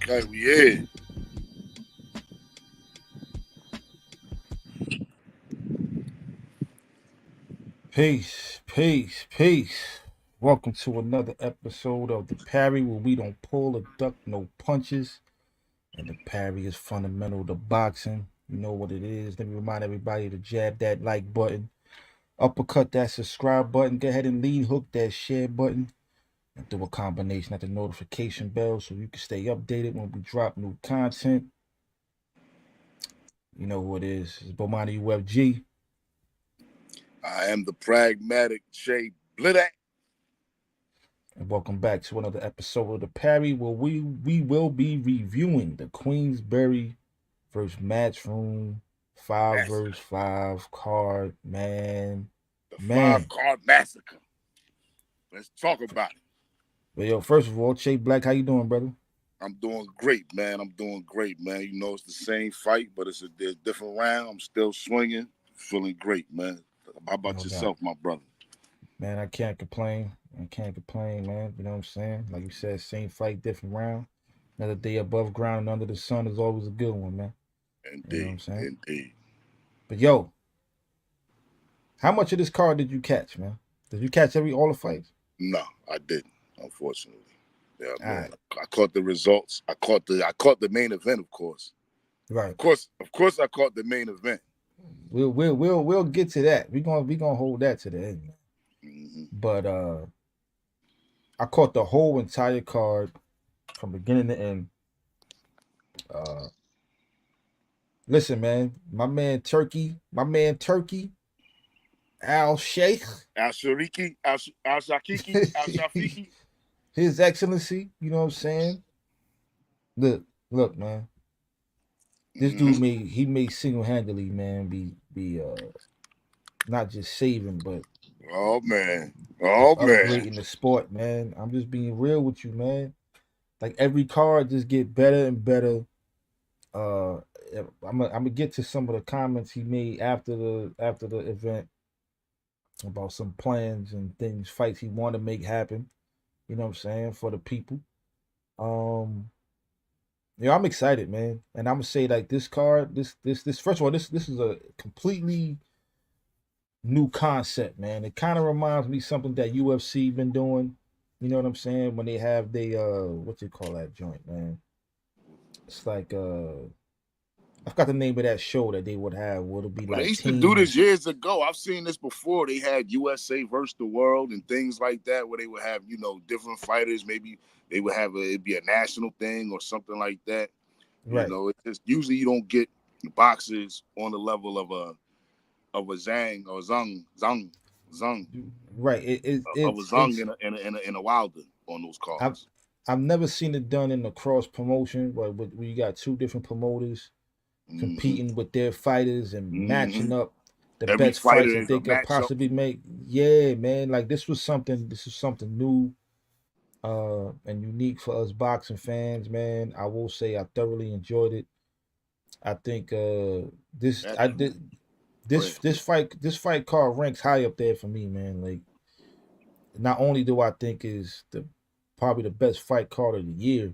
Okay, we here. Peace, peace, peace. Welcome to another episode of the Parry, where we don't pull or duck no punches. And the parry is fundamental to boxing. You know what it is. Let me remind everybody to jab that like button, uppercut that subscribe button, go ahead and lead hook that share button, and do a combination at the notification bell so you can stay updated when we drop new content. You know who it is. It's Bomani UFG. I am the pragmatic Shay Blidak. And welcome back to another episode of the Parry, where we will be reviewing the Queensberry versus Matchroom 5 versus 5 card. Man, The man. 5 card massacre. Let's talk about it. But yo, first of all, Che Black, how you doing, brother? I'm doing great, man. I'm doing great, man. You know, it's the same fight, but there's a different round. I'm still swinging. Feeling great, man. How about No doubt. yourself, my brother? Man, I can't complain. I can't complain, man. You know what I'm saying? Like you said, same fight, different round. Another day above ground and under the sun is always a good one, man. You know what I'm Indeed, saying? indeed. But yo, how much of this card did you catch, man? Did you catch all the fights? No, I didn't, unfortunately. Yeah, All man. right. I caught the results. I caught the main event, of course. Right. Of course, I caught the main event. We'll get to that. We gonna hold that to the end, man. Mm-hmm. But I caught the whole entire card from beginning to end. Uh Listen, man, my man Turkey, Al Sheikh, Al Shariki, Al Shakiki, Al Shafiki. His Excellency, you know what I'm saying? Look, look, man. This dude Mm-hmm. made single handedly, man, be not just saving, but Oh man, just oh man. upgrading the sport, man. I'm just being real with you, man. Like every card just get better and better. Uh, I'm gonna get to some of the comments he made after the event about some plans and things, fights he want to make happen. You know what I'm saying, for the people. Um, yeah, I'm excited, man, and I'm gonna say like this card, this first of all, this is a completely new concept, man. It kind of reminds me something that UFC been doing. You know what I'm saying? When they have they what you call that joint, man? It's like I forgot the name of that show that they would have. Would it be Well, they like used to do this teams? years ago. I've seen this before. They had USA versus the world and things like that, where they would have different fighters. Maybe they would have it'd be a national thing or something like that. Right, It's just usually you don't get boxers on the level of a Zhang or Zung right. of a Zung in a Wilder on those I've cards. I've never seen it done in a cross promotion, where you got two different promoters Mm-hmm. competing with their fighters and Mm-hmm. matching up the Every best fights fighter that is they a could matchup. possibly make. Yeah, man. Like this was something new and unique for us boxing fans, man. I will say I thoroughly enjoyed it. I think this That, I did go ahead. this fight card ranks high up there for me, man. Like not only do I think is the probably the best fight card of the year,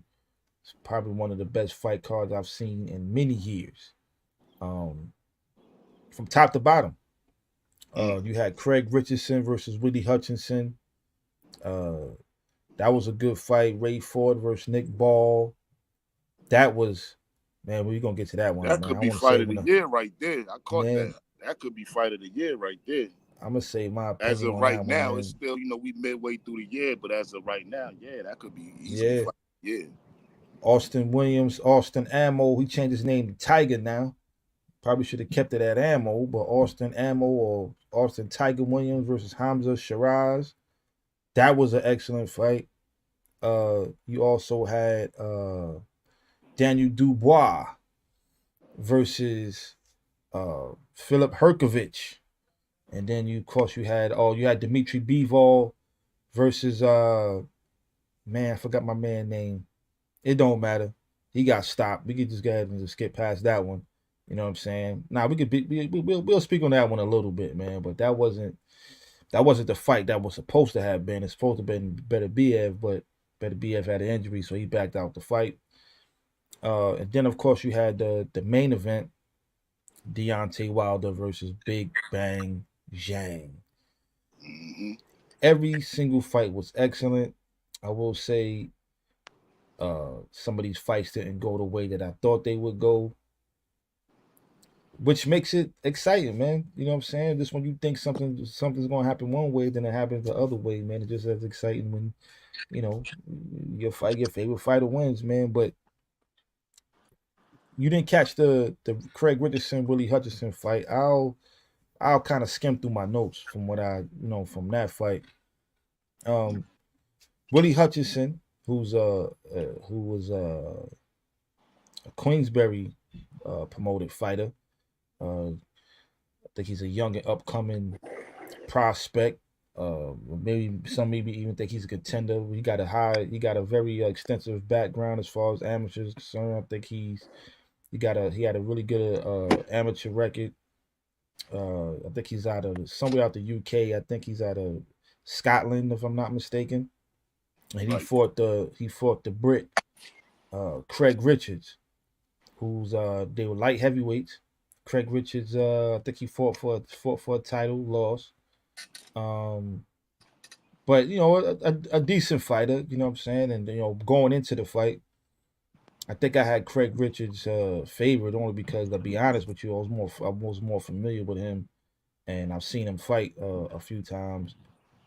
it's probably one of the best fight cards I've seen in many years. Um, from top to bottom. Mm. You had Craig Richardson versus Willie Hutchinson. Uh, that was a good fight. Ray Ford versus Nick Ball. That was, man. We're gonna get to that one, That man. could I be want to say fight of the when year right there. I caught that. man, That could be fight of the year right there. I'm gonna say my As opinion of on right that one, now, it's man. still, we midway through the year, but as of right now, yeah, that could be easily Yeah, fight. Yeah. Austin Williams, Austin Ammo. He changed his name to Tiger now. Probably should have kept it at Ammo, but Austin Ammo or Austin Tiger Williams versus Hamza Shiraz. That was an excellent fight. You also had Daniel Dubois versus Philip Herkovich, and then of course you had Dmitry Bivol versus man, I forgot my man name. It don't matter. He got stopped. We could just go ahead and just skip past that one. You know what I'm saying? Now we could we'll speak on that one a little bit, man. But that wasn't the fight that was supposed to have been. It's supposed to have been Better BF, but Better BF had an injury, so he backed out the fight. And then of course you had the main event, Deontay Wilder versus Big Bang Zhang. Mm-hmm. Every single fight was excellent. I will say some of these fights didn't go the way that I thought they would go, which makes it exciting, man. You know what I'm saying? Just when you think something's gonna happen one way, then it happens the other way, man. It's just as exciting when, you know, your favorite fighter wins, man. But you didn't catch the Craig Richardson Willie Hutchinson fight. I'll kind of skim through my notes from what I from that fight. Um, Willie Hutchinson, who was a Queensberry promoted fighter. I think he's a young and upcoming prospect. Maybe some maybe even think he's a contender. He got a very extensive background as far as amateurs concerned. I think he had a really good amateur record. I think he's out of somewhere out the UK. I think he's out of Scotland, if I'm not mistaken. And Right. he fought the Brit Craig Richards, who's they were light heavyweights. Craig Richards, I think he fought for a title, lost. Um, but a decent fighter, you know what I'm saying, and going into the fight, I think I had Craig Richards favored only because, to be honest with you, I was more familiar with him, and I've seen him fight a few times.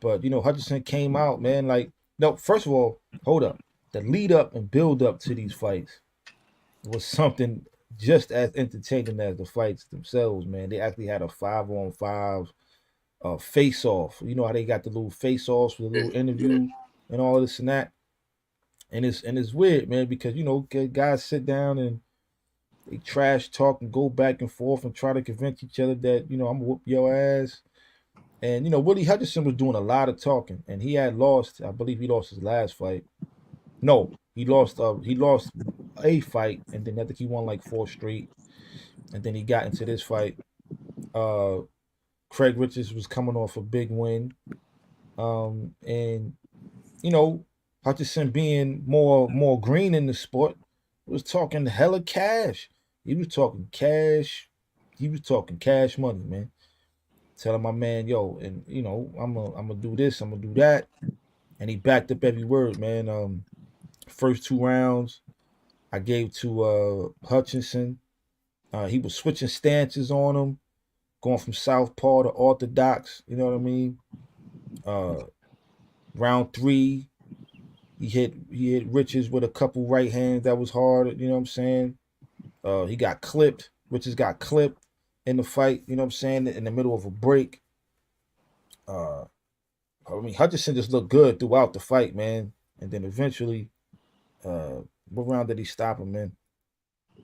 But Hutchinson came out, man. Like, no, first of all, hold up, the lead up and build up to these fights was something just as entertaining as the fights themselves, man. They actually had a 5-on-5 face off. You know how they got the little face offs with a little Yeah. interview and all this and that. And it's weird, man, because guys sit down and they trash talk and go back and forth and try to convince each other that I'm gonna whoop your ass. And Willie Hutchinson was doing a lot of talking, and he had lost. I believe he lost his last fight. No, he lost. He lost a fight, and then I think he won like 4 straight. And then he got into this fight. Uh, Craig Richards was coming off a big win, and you know Hutchinson being more green in the sport was talking hella cash. He was talking cash. He was talking cash money, man. Telling my man, yo, and I'm gonna do this, I'm gonna do that, and he backed up every word, man. First 2 rounds I gave to Hutchinson. He was switching stances on him, going from southpaw to orthodox. You know what I mean? Uh, round 3, he hit Richards with a couple right hands that was hard. You know what I'm saying? He got clipped. Richards got clipped in the fight. You know what I'm saying? In the middle of a break. Uh, I mean, Hutchinson just looked good throughout the fight, man. And then eventually, what round did he stop him in?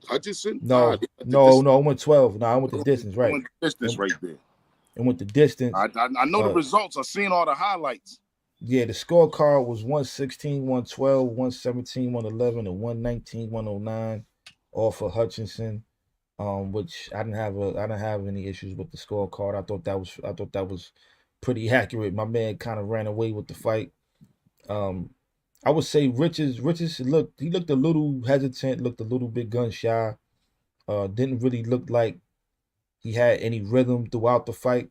Hutchinson? Nah, No, no, no. I went 12. No, I went the distance, I right? went distance And, right there. and went the distance. I know the results. I've seen all the highlights. Yeah, the scorecard was 116, 112, 117, 111, and 119, 109, all for Hutchinson. Which I didn't have any issues with the scorecard. I thought that was pretty accurate. My man kind of ran away with the fight. Um, I would say Richards looked a little hesitant, looked a little bit gun shy. Didn't really look like he had any rhythm throughout the fight.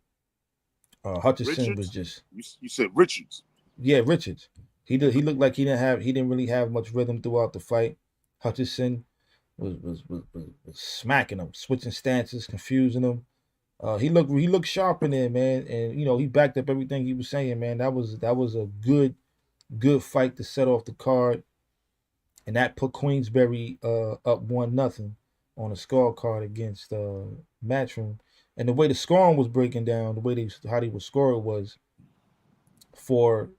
Hutchinson was Richards? just You said Richards. yeah, Richards. He looked like he didn't really have much rhythm throughout the fight. Hutchinson was smacking him, switching stances, confusing him. He looked sharp in there, man, and he backed up everything he was saying, man. That was a good fight to set off the card, and that put Queensberry up 1-0 on the scorecard against Matchroom. And the way the scoring was breaking down, how they would score it was for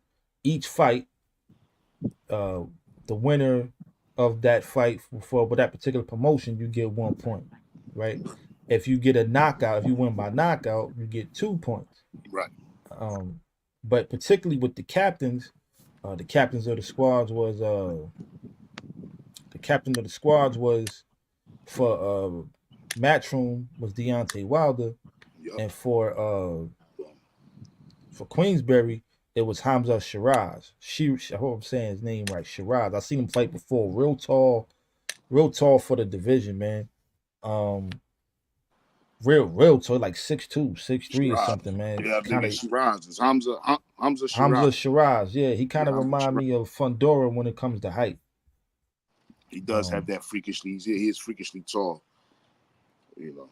each fight, uh, the winner of that fight for that particular promotion, you get 1 point, right? If you get a knockout, if you win by knockout, you get 2 points. Right. But particularly with the captains of the squads was the captain of the squads was for Matchroom was Deontay Wilder, Yep. and for Queensberry it was Hamza Shiraz. I hope I'm saying his name right, Shiraz. I seen him fight before, real tall, real tall for the division, man. Um, real tall, like 6'2", 6'3" or Shiraz. something, man. Yeah, I think Kind it's of Shiraz. It's Hamza Hamza Shiraz. Shiraz, yeah. He kind Yeah, of Hamza remind Shiraz. me of Fundora when it comes to height. He does have Um, that freakishly. He is freakishly tall. You know.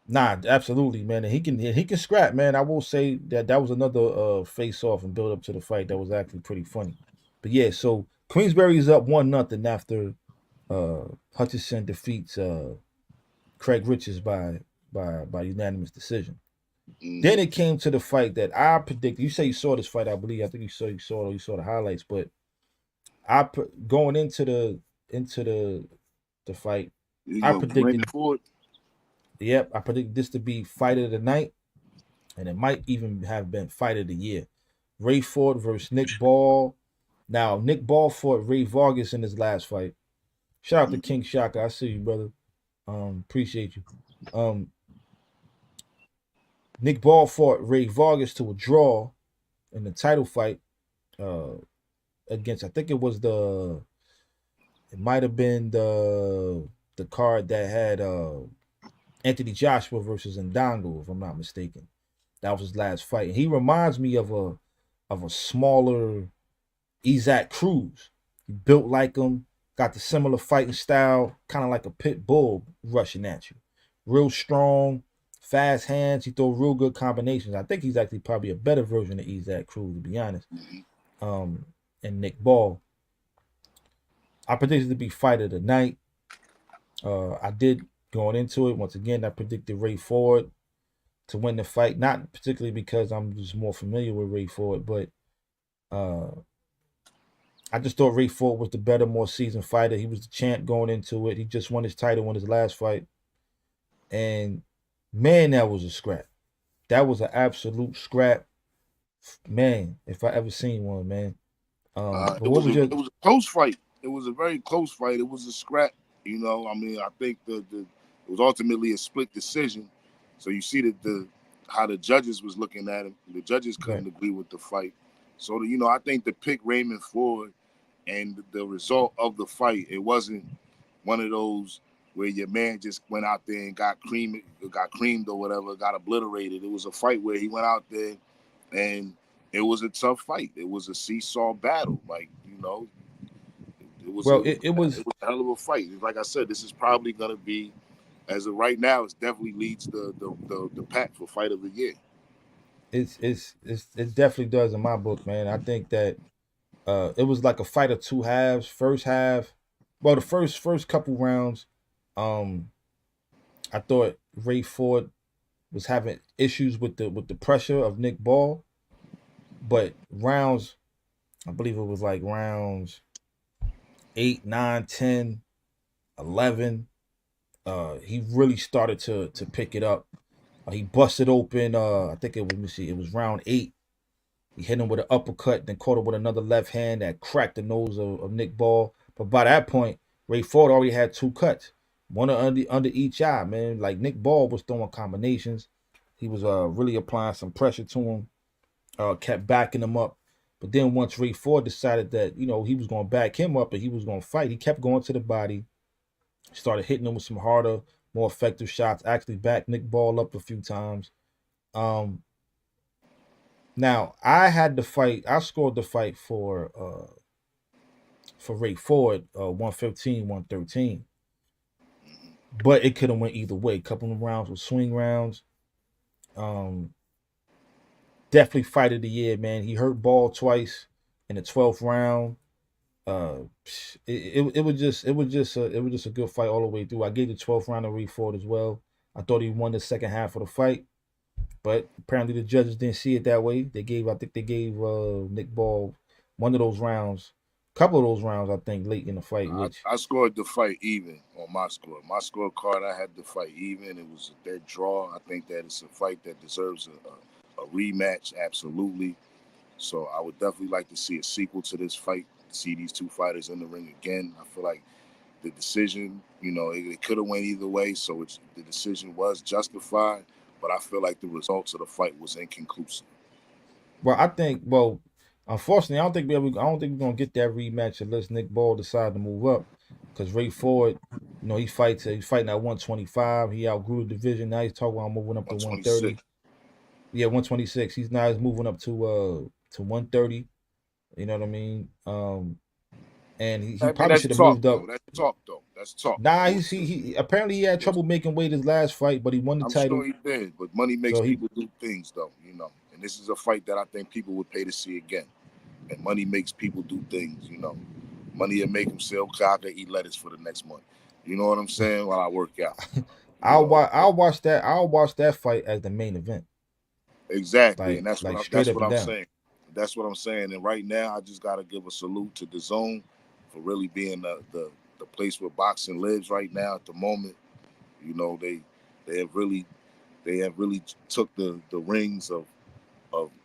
Nah, absolutely, man. And he can scrap, man. I will say that was another face off and build up to the fight that was actually pretty funny. But yeah, so Queensberry's up 1-0 after Hutchinson defeats Craig Richards by unanimous decision. Then Mm-hmm. it came to the fight that I predicted. You say you saw this fight, I believe. I think you saw the highlights, but going into the fight, You I know, Raymond predicted. Ford. Yep, I predicted this to be fight of the night, and it might even have been fight of the year. Ray Ford versus Nick Ball. Now, Nick Ball fought Ray Vargas in his last fight. Shout out to Mm-hmm. King Shaka. I see you, brother. Appreciate you. Um, Nick Ball fought Ray Vargas to a draw in the title fight uh, against. I think it might have been the card that had Anthony Joshua versus Ndango, if I'm not mistaken. That was his last fight. And he reminds me of a smaller Isaac Cruz. He built like him, got the similar fighting style, kind of like a pit bull rushing at you. Real strong, fast hands. He throw real good combinations. I think he's actually probably a better version of Isaac Cruz, to be honest. Mm-hmm. Um, and Nick Ball. I predicted to be fight of the night. I did going into it. Once again, I predicted Ray Ford to win the fight, not particularly because I'm just more familiar with Ray Ford, but uh, I just thought Ray Ford was the better, more seasoned fighter. He was the champ going into it. He just won his title in his last fight, and man, that was a scrap. That was an absolute scrap, man. If I ever seen one, man. But It what was was a your? it was a close fight. It was a very close fight. It was a scrap. You know, I mean, I think the it was ultimately a split decision. So you see that the how the judges was looking at him. The judges Right. couldn't agree with the fight. So you know, I think the pick Raymond Ford and the result of the fight, it wasn't one of those where your man just went out there and got creamed or whatever, got obliterated. It was a fight where he went out there and it was a tough fight. It was a seesaw battle. Like, you know, it was a Well, it it was was a hell of a fight. Like I said, this is probably gonna be, as of right now, it definitely leads the pack for fight of the year. it definitely does in my book, man. I think that it was like a fight of two halves. First half, well, the first couple rounds, um, I thought Ray Ford was having issues with the pressure of Nick Ball, but rounds, I believe it was like rounds 8, 9, 10, 11. He really started to pick it up. He busted open. I think it was. Let me see. It was round 8. He hit him with an uppercut, then caught him with another left hand that cracked the nose of Nick Ball. But by that point, Ray Ford already had 2 cuts, one under each eye. Man, like Nick Ball was throwing combinations. He was really applying some pressure to him. Kept backing him up. But then once Ray Ford decided that he was going to back him up and he was going to fight, he kept going to the body. Started hitting him with some harder, more effective shots. Actually, backed Nick Ball up a few times. Um, Now I had the fight. I scored the fight for Ray Ford, 115, 113. But it could have went either way. A couple of rounds were swing rounds. Um, Definitely fight of the year, man. He hurt Ball twice in the 12th round. Uh, it was just a good fight all the way through. I gave the 12th round to Ray Ford as well. I thought he won the second half of the fight, but apparently the judges didn't see it that way. I think they gave Nick Ball one of those rounds, a couple of those rounds, I think, late in the fight, which I scored the fight even on my score. My scorecard, I had the fight even. It was a dead draw. I think that it's a fight that deserves a rematch, absolutely. So I would definitely like to see a sequel to this fight, see these two fighters in the ring again. I feel like the decision, it could have went either way, so the decision was justified, but I feel like the results of the fight was inconclusive. unfortunately, I don't think we're gonna get that rematch unless Nick Ball decide to move up. because Ray Ford, you know, he's fighting at 125. He outgrew the division. Now he's talking about moving up to 130. 126. Yeah, 126. He's moving up to 130. You know what I mean? And he I mean, probably that's should have talk moved up. though. That's talk though. That's talk. Nah, It he apparently he had was, trouble making weight his last fight, but he won the I'm sure title. he did, but money makes So he people do things though, And this is a fight that I think people would pay to see again. And money makes people do things. Money will make them say, okay, I can eat lettuce for the next month. You know what I'm saying? While I work out. I'll watch that fight as the main event. Exactly, and that's Like straight that's up what and I'm down. saying. That's what I'm saying. And right now, I just gotta give a salute to the Zone for really being the place where boxing lives right now at the moment. They have really took the rings of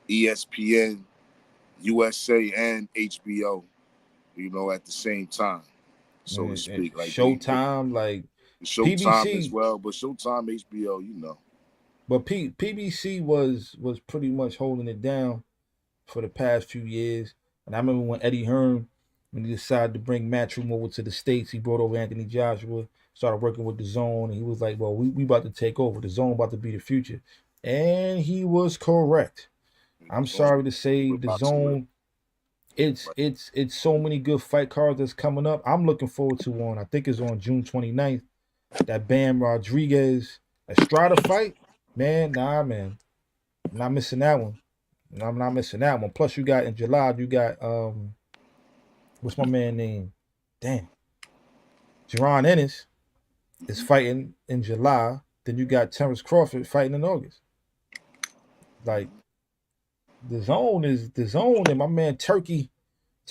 ESPN, USA, and HBO. At the same time, so to And speak. Like they Showtime, like Showtime as PBC, well, but Showtime, HBO. but PBC was pretty much holding it down for the past few years. And I remember when Eddie Hearn, when he decided to bring Matchroom over to the States, he brought over Anthony Joshua, started working with the Zone, and he was like, well, we about to take over. The Zone about to be the future. And he was correct. I'm sorry to say With the boxing live. Zone, it's so many good fight cards that's coming up. I'm looking forward to one. I think it's on June 29th. That Bam Rodriguez Estrada fight. Man, nah, man. I'm not missing that one. I'm not missing that one. Plus, you got in July, you got what's my man name? Damn, Jerron Ennis is fighting in July. Then you got Terrence Crawford fighting in August. Like the zone, and my man Turkey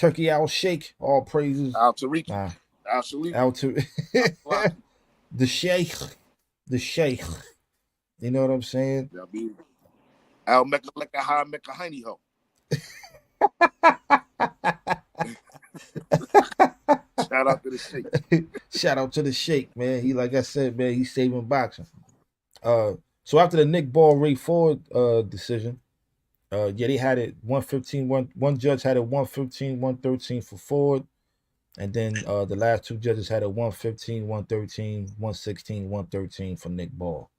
Al Sheikh. All praises. Al Tariq, Nah, Al Sharif, out to Al the Sheikh, the Sheikh. You know what I'm saying? Al Mecca Lecca Ha Mecca Heiny Ho. Shout out to the Sheikh. Shout out to the Sheikh, man. He, like I said, man, he's saving boxing. So after the Nick Ball Ray Ford decision, yeah, they had it 115. One judge had it 115, 113 for Ford. And then the last two judges had it 115, 113, 116, 113 for Nick Ball.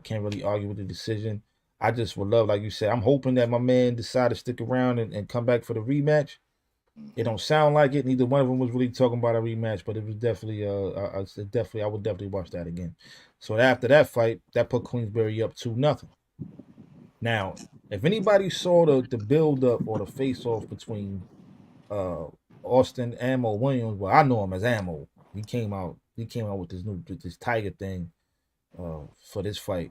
Can't really argue with the decision. I just would love, like you said, I'm hoping that my man decide to stick around and come back for the rematch. It don't sound like it. Neither one of them was really talking about a rematch, but it was definitely, I would definitely watch that again. So after that fight, that put Queensberry up 2-0. Now, if anybody saw the build up or the face off between uh Austin Ammo Williams, well, I know him as Ammo. He came out with this tiger thing for this fight.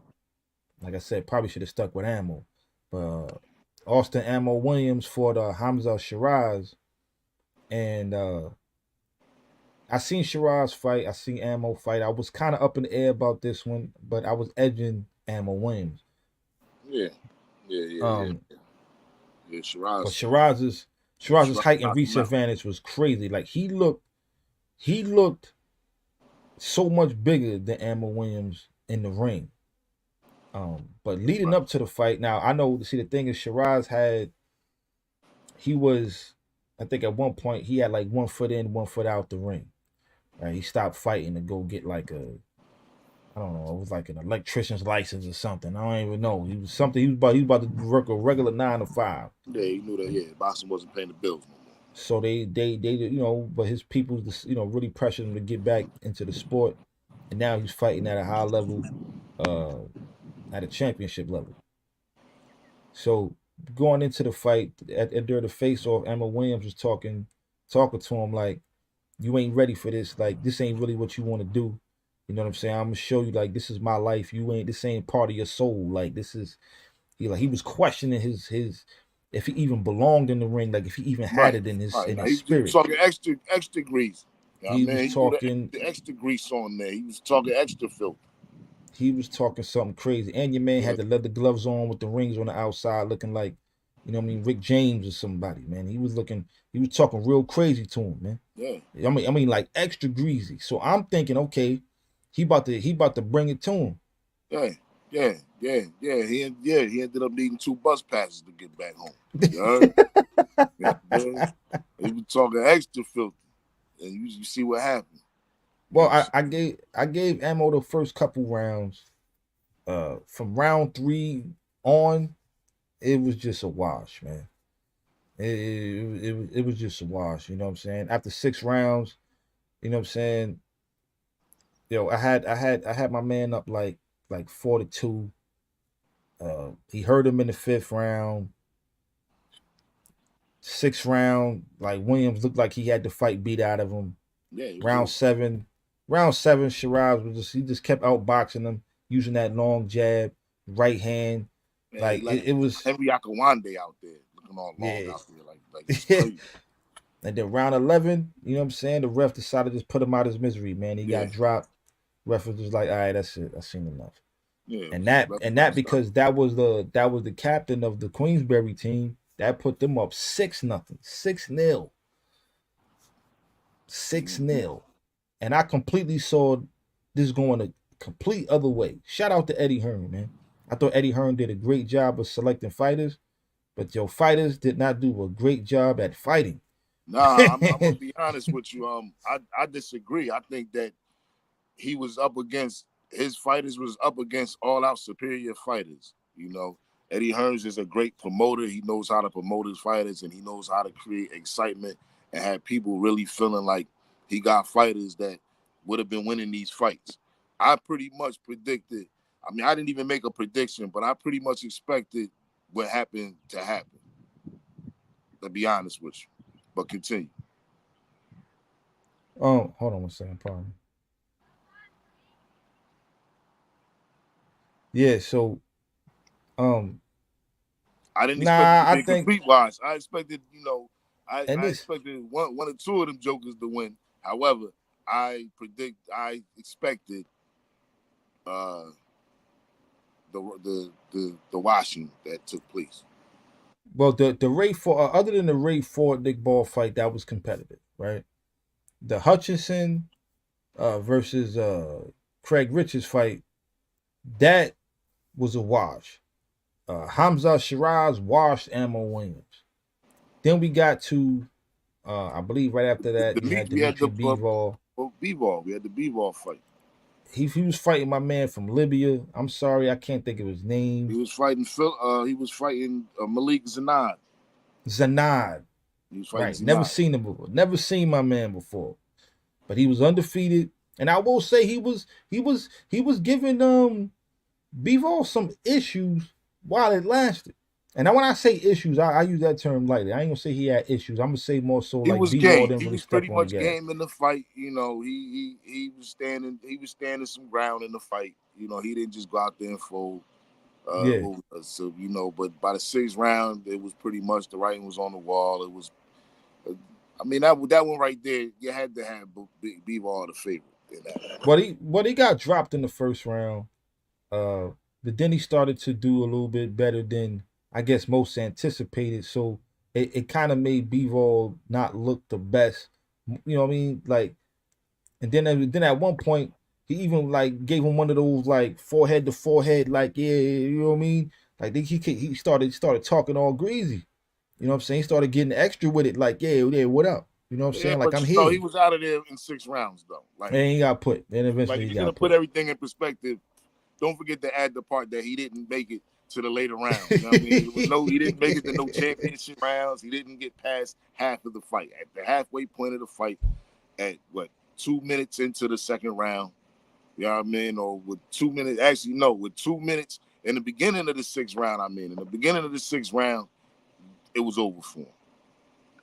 Like I said, probably should have stuck with Ammo. But Austin Ammo Williams fought Hamza Shiraz, and I seen Shiraz fight, I seen Ammo fight. I was kind of up in the air about this one, but I was edging Ammo Williams. Yeah. Um, Yeah, Shiraz. but Shiraz's height and reach advantage was crazy. Like he looked so much bigger than Ammo Williams in the ring. But leading up to the fight, now I know. See, the thing is, Shiraz was, I think at one point he had like 1 foot in, 1 foot out the ring. Right, he stopped fighting to go get like I don't know, it was like an electrician's license or something. I don't even know. He was about to work a regular 9 to 5. Yeah, he knew that. Yeah, boxing wasn't paying the bills no more. So they but his people really pressured him to get back into the sport, and now he's fighting at a high level, at a championship level. So going into the fight, during the face off, Emma Williams was talking to him like, you ain't ready for this. Like, this ain't really what you want to do. You know what I'm saying? I'm gonna show you, like, this is my life. This ain't part of your soul. Like, this is, he was questioning his if he even belonged in the ring, like if he even had it in his spirit. He was talking extra grease. He was talking the extra grease on there. He was talking extra filth. He was talking something crazy. And your man had the leather gloves on with the rings on the outside, looking like, Rick James or somebody, man. He was talking real crazy to him, man. Yeah. I mean, like extra greasy. So I'm thinking, okay, he about to bring it to him. Yeah. He ended up needing 2 bus passes to get back home. You heard? He was talking extra filthy, and you see what happened. Well, I gave Ammo the first couple rounds. From round 3 on, it was just a wash, man. It was just a wash. You know what I'm saying? After 6 rounds, you know what I'm saying. Yo, I had my man up like 4-2. He hurt him in the 5th round. 6th round, like Williams looked like he had the fight beat out of him. Yeah, it was Round over. 7, Shiraz was just kept outboxing him, using that long jab, right hand. Man, Like it was, Henry Akawande out there looking all long yeah. out there, like it's crazy. And then round 11, you know what I'm saying? The ref decided to just put him out of his misery, man. He Yeah, got dropped. Ref was just like, all right, that's it. I've seen enough. yeah. And that because that was the captain of the Queensberry team that put them up 6-0, 6-0, 6-0. And I completely saw this going a complete other way. Shout out to Eddie Hearn, man. I thought Eddie Hearn did a great job of selecting fighters, but your fighters did not do a great job at fighting. Nah, I'm gonna be honest with you. I disagree. I think that he was up against his fighters was up against all out superior fighters. You know, Eddie Hearns is a great promoter. He knows how to promote his fighters, and he knows how to create excitement and have people really feeling like he got fighters that would have been winning these fights. I pretty much predicted. I mean, I didn't even make a prediction, but I pretty much expected what happened to happen. To be honest with you, but continue. Oh, hold on one second, pardon me. Yeah, so I didn't expect it to nah, be I a think, complete wash. I expected, and I this expected one or two of them jokers to win. However, I expected uh, the washing that took place. well the Ray Ford, other than the Ray Ford Nick Ball fight, that was competitive, right? The Hutchinson versus Craig Richards fight, that was a wash. Hamza Shiraz washed Ammo Williams. Then we got to, I believe right after that, you had We had the Dimitri Bivol. B-ball. We had the B-ball fight. He was fighting my man from Libya. I'm sorry, I can't think of his name. He was fighting Phil. He was fighting Malik Zanad. Zanad. He was fighting Right. Never Zanad. seen him before. Never seen my man before. But he was undefeated. And I will say he was giving Bivol some issues while it lasted. And now when I say issues, I use that term lightly. I ain't gonna say he had issues. I'm gonna say more so He like was Bivol game. didn't He really was step pretty on the much gas. game in the fight. You know, he was standing. He was standing some ground in the fight. You know, he didn't just go out there and fold. Yeah. So but by the 6th round, it was pretty much the writing was on the wall. It was, I mean, that one right there, you had to have Bivol the favorite in that. But he got dropped in the first round. Uh, but then he started to do a little bit better than I guess most anticipated. So it kind of made Bivol not look the best. You know what I mean? Like, and then at one point he even like gave him one of those like forehead to forehead, like, yeah, you know what I mean? Like he started talking all greasy. You know what I'm saying? He started getting extra with it, like, yeah, what up? You know what I'm Yeah, saying? Like, but I'm he here. was out of there in 6 rounds though. And he got put. Then eventually If he you're gonna got put put. everything in perspective, don't forget to add the part that he didn't make it to the later rounds. You know what I mean? He didn't make it to no championship rounds. He didn't get past half of the fight. At the halfway point of the fight, at 2 minutes into the second round, you know what I mean? Or with 2 minutes, actually no, with 2 minutes in the beginning of the 6th round, in the beginning of the 6th round, it was over for him.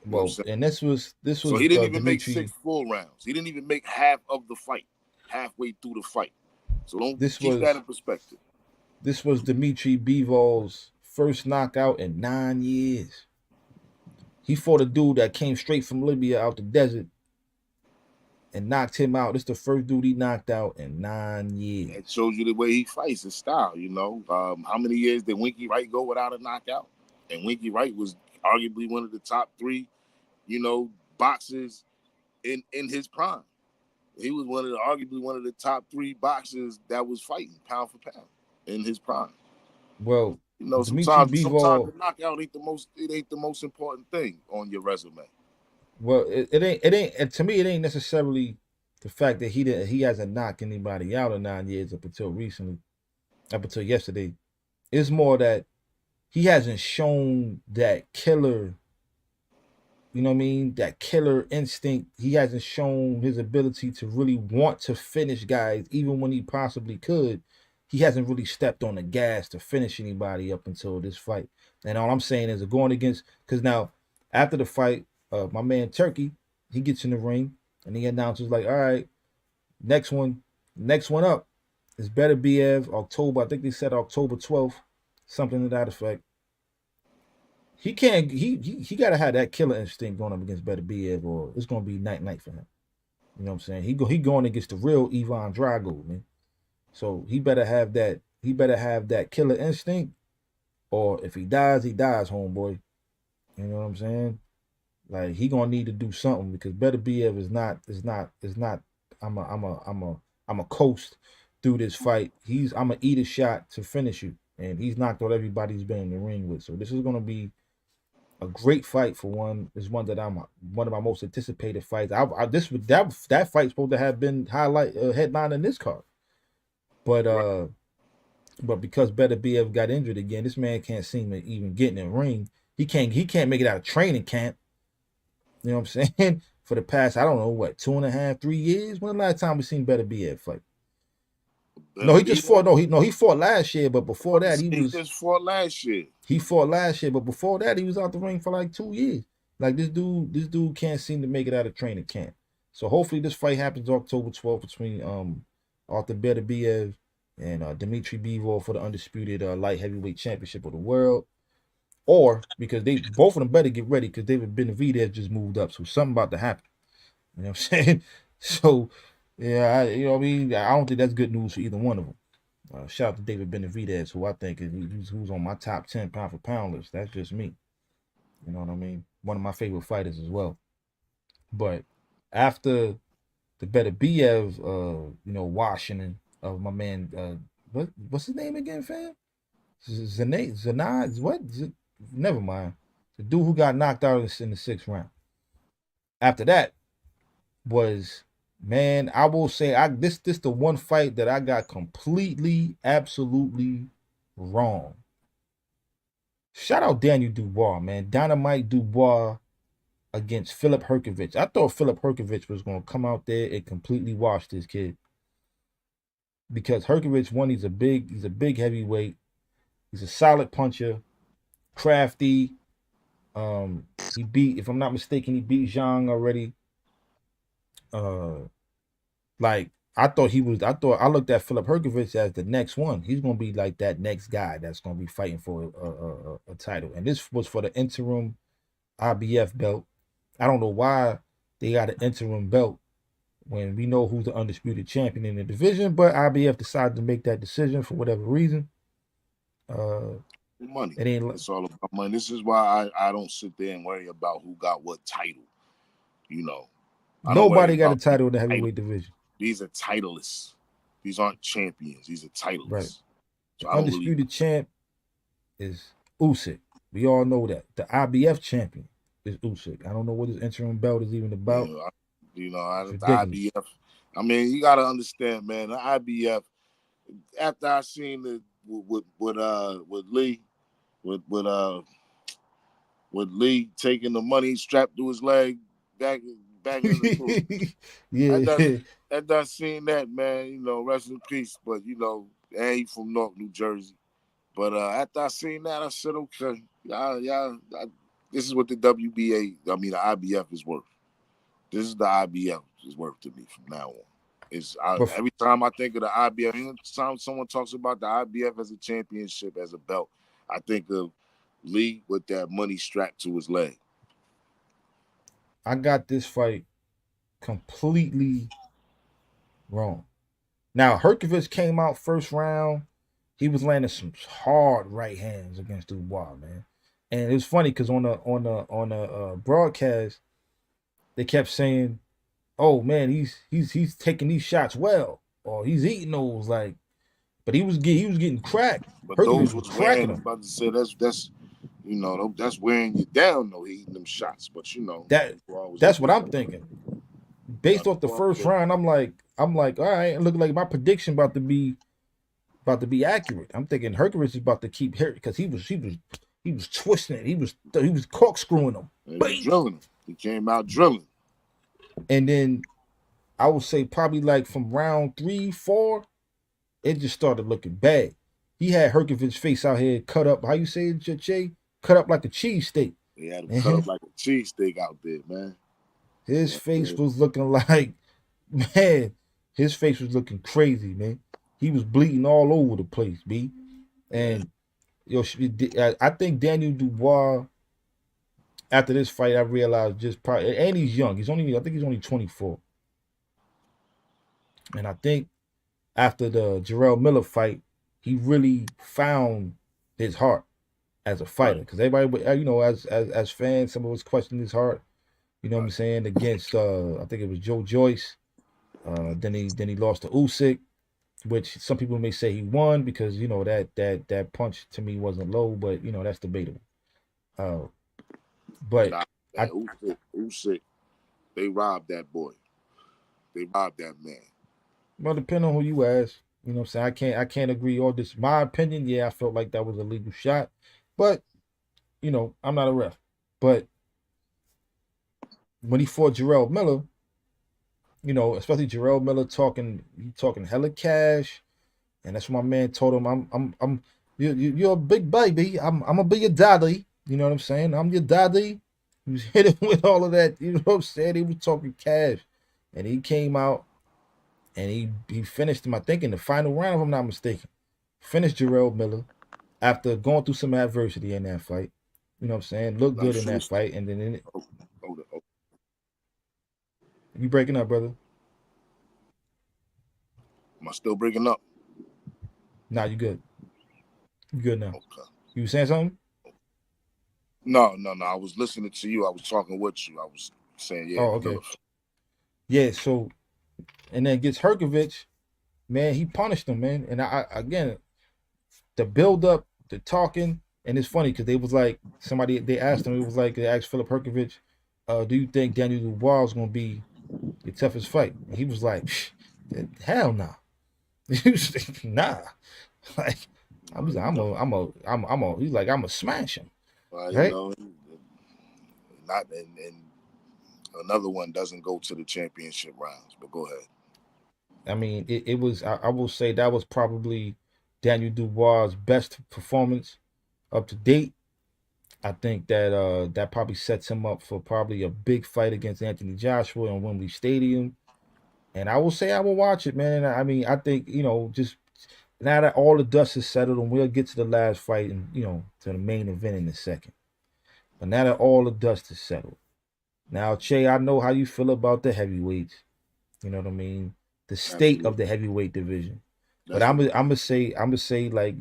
You know what I'm Well, saying? and this was So he didn't even make Dimitri. 6 full rounds. He didn't even make half of the fight, halfway through the fight. So don't This keep that was in perspective. this was Dimitri Bivol's first knockout in 9 years. He fought a dude that came straight from Libya out the desert and knocked him out. This is the first dude he knocked out in 9 years. It shows you the way he fights, his style. How many years did Winky Wright go without a knockout? And Winky Wright was arguably one of the top 3, boxers in his prime. He was arguably one of the top 3 boxers that was fighting pound for pound in his prime. Well, Dimitri Sometimes Bivol. the knockout ain't the most. It ain't the most important thing on your resume. Well, it ain't. To me, it ain't necessarily the fact that he hasn't knocked anybody out in 9 years up until recently, up until yesterday, is more that he hasn't shown that killer, you know what I mean, that killer instinct. He hasn't shown his ability to really want to finish guys, even when he possibly could. He hasn't really stepped on the gas to finish anybody up until this fight. And all I'm saying is going against, because now after the fight, my man Turkey, he gets in the ring and he announces like, all right, next one up is Better BF October. I think they said October 12th, something to that effect. He can't. He got to have that killer instinct going up against Better BF, or it's gonna be night for him. You know what I'm saying? He going against the real Ivan Drago, man. So he better have that. He better have that killer instinct, or if he dies, homeboy. You know what I'm saying? Like he gonna need to do something because Better BF is not. I'm a coast through this fight. I'm gonna eat a shot to finish you, and he's knocked out everybody he's been in the ring with. So this is gonna be a great fight for one. Is one that I'm one of my most anticipated fights. That fight's supposed to have been headline in this card, but because Better BF got injured again, this man can't seem to even get in the ring. He can't make it out of training camp. You know what I'm saying? For the past, I don't know what, 2.5, 3 years. When the last time we seen Better BF fight? No, he just fought. He fought last year, but before that, he just fought last year. He fought last year, but before that, he was out the ring for like 2 years. Like this dude can't seem to make it out of training camp. So hopefully this fight happens October 12th between Arthur Beterbiev and Dmitry Bivol for the undisputed light heavyweight championship of the world. Or because they both of them better get ready because David Benavidez just moved up, so something about to happen. You know what I'm saying? So yeah, you know what I mean. I don't think that's good news for either one of them. Shout out to David Benavidez, who I think who's on my top 10 pound for pound list. That's just me. You know what I mean? One of my favorite fighters as well. But after the Beterbiev, Washington of my man, what's his name again, fam? Zanaz, what? Never mind. The dude who got knocked out in the 6th round. After that was, man, I will say this the one fight that I got completely, absolutely wrong. Shout out Daniel Dubois, man. Dynamite Dubois against Filip Hrgović. I thought Filip Hrgović was gonna come out there and completely wash this kid. Because Hrgović, one, he's a big heavyweight. He's a solid puncher, crafty. He beat, if I'm not mistaken, he beat Zhang already. I looked at Filip Hrgović as the next one. He's gonna be like that next guy that's gonna be fighting for a title. And this was for the interim IBF belt. I don't know why they got an interim belt when we know who's the undisputed champion in the division, but IBF decided to make that decision for whatever reason. Money. It's all about money. This is why I don't sit there and worry about who got what title. You know, nobody got a title in the heavyweight division. These are titleists. These aren't champions. These are titleists. Right. So the undisputed champ is Usyk. We all know that. The IBF champion is Usyk. I don't know what his interim belt is even about. The IBF. I mean, you gotta understand, man. The IBF. After I seen it with Lee, with Lee taking the money strapped to his leg back in the booth. Yeah, that done seen that, man. You know, rest in peace. But you know, he from Newark, New Jersey. But after I seen that, I said, okay, this is what the WBA, the IBF is worth. This is the IBF is worth to me from now on. Every time I think of the IBF, anytime someone talks about the IBF as a championship, as a belt, I think of Lee with that money strapped to his leg. I got this fight completely wrong. Now, Hrgović came out first round. He was landing some hard right hands against Dubois, man. And it was funny because on the broadcast, they kept saying, "Oh man, he's taking these shots well, or he's eating those like," but he was getting cracked. But those was cracking. I'm about to say that's that's wearing you down though, eating them shots. But that's what I'm thinking. based off the first round, I'm like, all right, it looked like my prediction about to be accurate. I'm thinking Hercules is about to keep hurt because he was twisting it. He was corkscrewing him. He was drilling him. He came out drilling. And then I would say probably like from round 3, 4, it just started looking bad. He had Hercules' face out here cut up. How you say it, Jay? Cut up like a cheesesteak. He had him cut up like a cheesesteak out there, man. His face was looking like, man, his face was looking crazy, man. He was bleeding all over the place, B. And I think Daniel Dubois, after this fight, I realized just probably, and he's young. I think he's only 24. And I think after the Jarrell Miller fight, he really found his heart as a fighter. Because everybody, as fans, some of us questioned his heart. You know what I'm saying? Against I think it was Joe Joyce. Then he lost to Usyk, which some people may say he won because that punch to me wasn't low, but that's debatable. But Usyk, they robbed that boy. They robbed that man. Well, depending on who you ask, you know what I'm saying? I can't agree all this. My opinion, yeah, I felt like that was a legal shot, but I'm not a ref. But when he fought Jarrell Miller, especially Jarrell Miller talking hella cash, and that's what my man told him. You're a big baby. I'm gonna be your daddy. You know what I'm saying? I'm your daddy. He was hitting with all of that. You know what I'm saying? He was talking cash, and he came out and he finished him. I think in the final round, if I'm not mistaken, finished Jarrell Miller after going through some adversity in that fight. You know what I'm saying? Looked good in that fight, and then in it. You breaking up, brother? Am I still breaking up? Nah, you good. You good now. Okay. You saying something? No. I was listening to you. I was talking with you. I was saying, yeah. Oh, okay. Yeah, so, and then gets Herkovich, man, he punished him, man. And I again, the build up, the talking, and it's funny because they asked him, they asked Philip Herkovich, do you think Daniel Dubois is going to be your toughest fight? And he was like, hell no. He was like, nah. Like, he's like, I'm a smash him. Right? Not and another one doesn't go to the championship rounds, but go ahead. I mean, it was, I will say that was probably Daniel Dubois' best performance up to date. I think that that probably sets him up for probably a big fight against Anthony Joshua in Wembley Stadium. And I will say I will watch it, man. I mean, I think, just now that all the dust is settled, and we'll get to the last fight and, to the main event in a second. But now that all the dust is settled. Now, Che, I know how you feel about the heavyweights. You know what I mean? The state of the heavyweight division. But I'm gonna say like,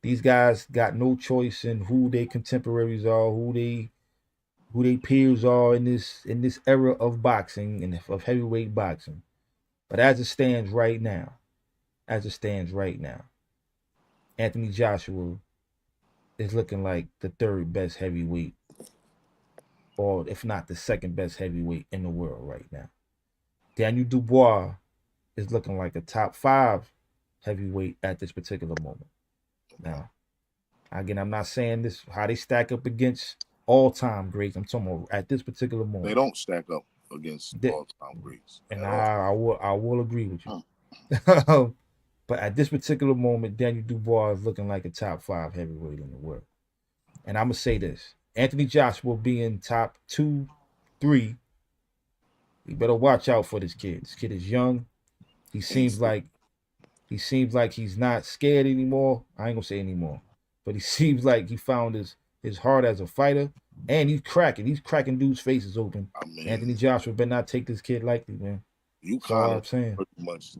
these guys got no choice in who their contemporaries are, who they peers are in this era of boxing and of heavyweight boxing. But as it stands right now, Anthony Joshua is looking like the third best heavyweight, or if not the second best heavyweight in the world right now. Daniel Dubois is looking like a top 5 heavyweight at this particular moment. Now, again, I'm not saying this how they stack up against all-time greats. I'm talking about at this particular moment. They don't stack up against all-time greats. And I will agree with you. But at this particular moment, Daniel Dubois is looking like a top 5 heavyweight in the world. And I'm gonna say this: Anthony Joshua being top 2, 3. You better watch out for this kid. This kid is young. He seems like he's not scared anymore. I ain't gonna say anymore, but he seems like he found his heart as a fighter, and he's cracking dudes' faces open. I mean, Anthony Joshua better not take this kid lightly, man. You kind of pretty much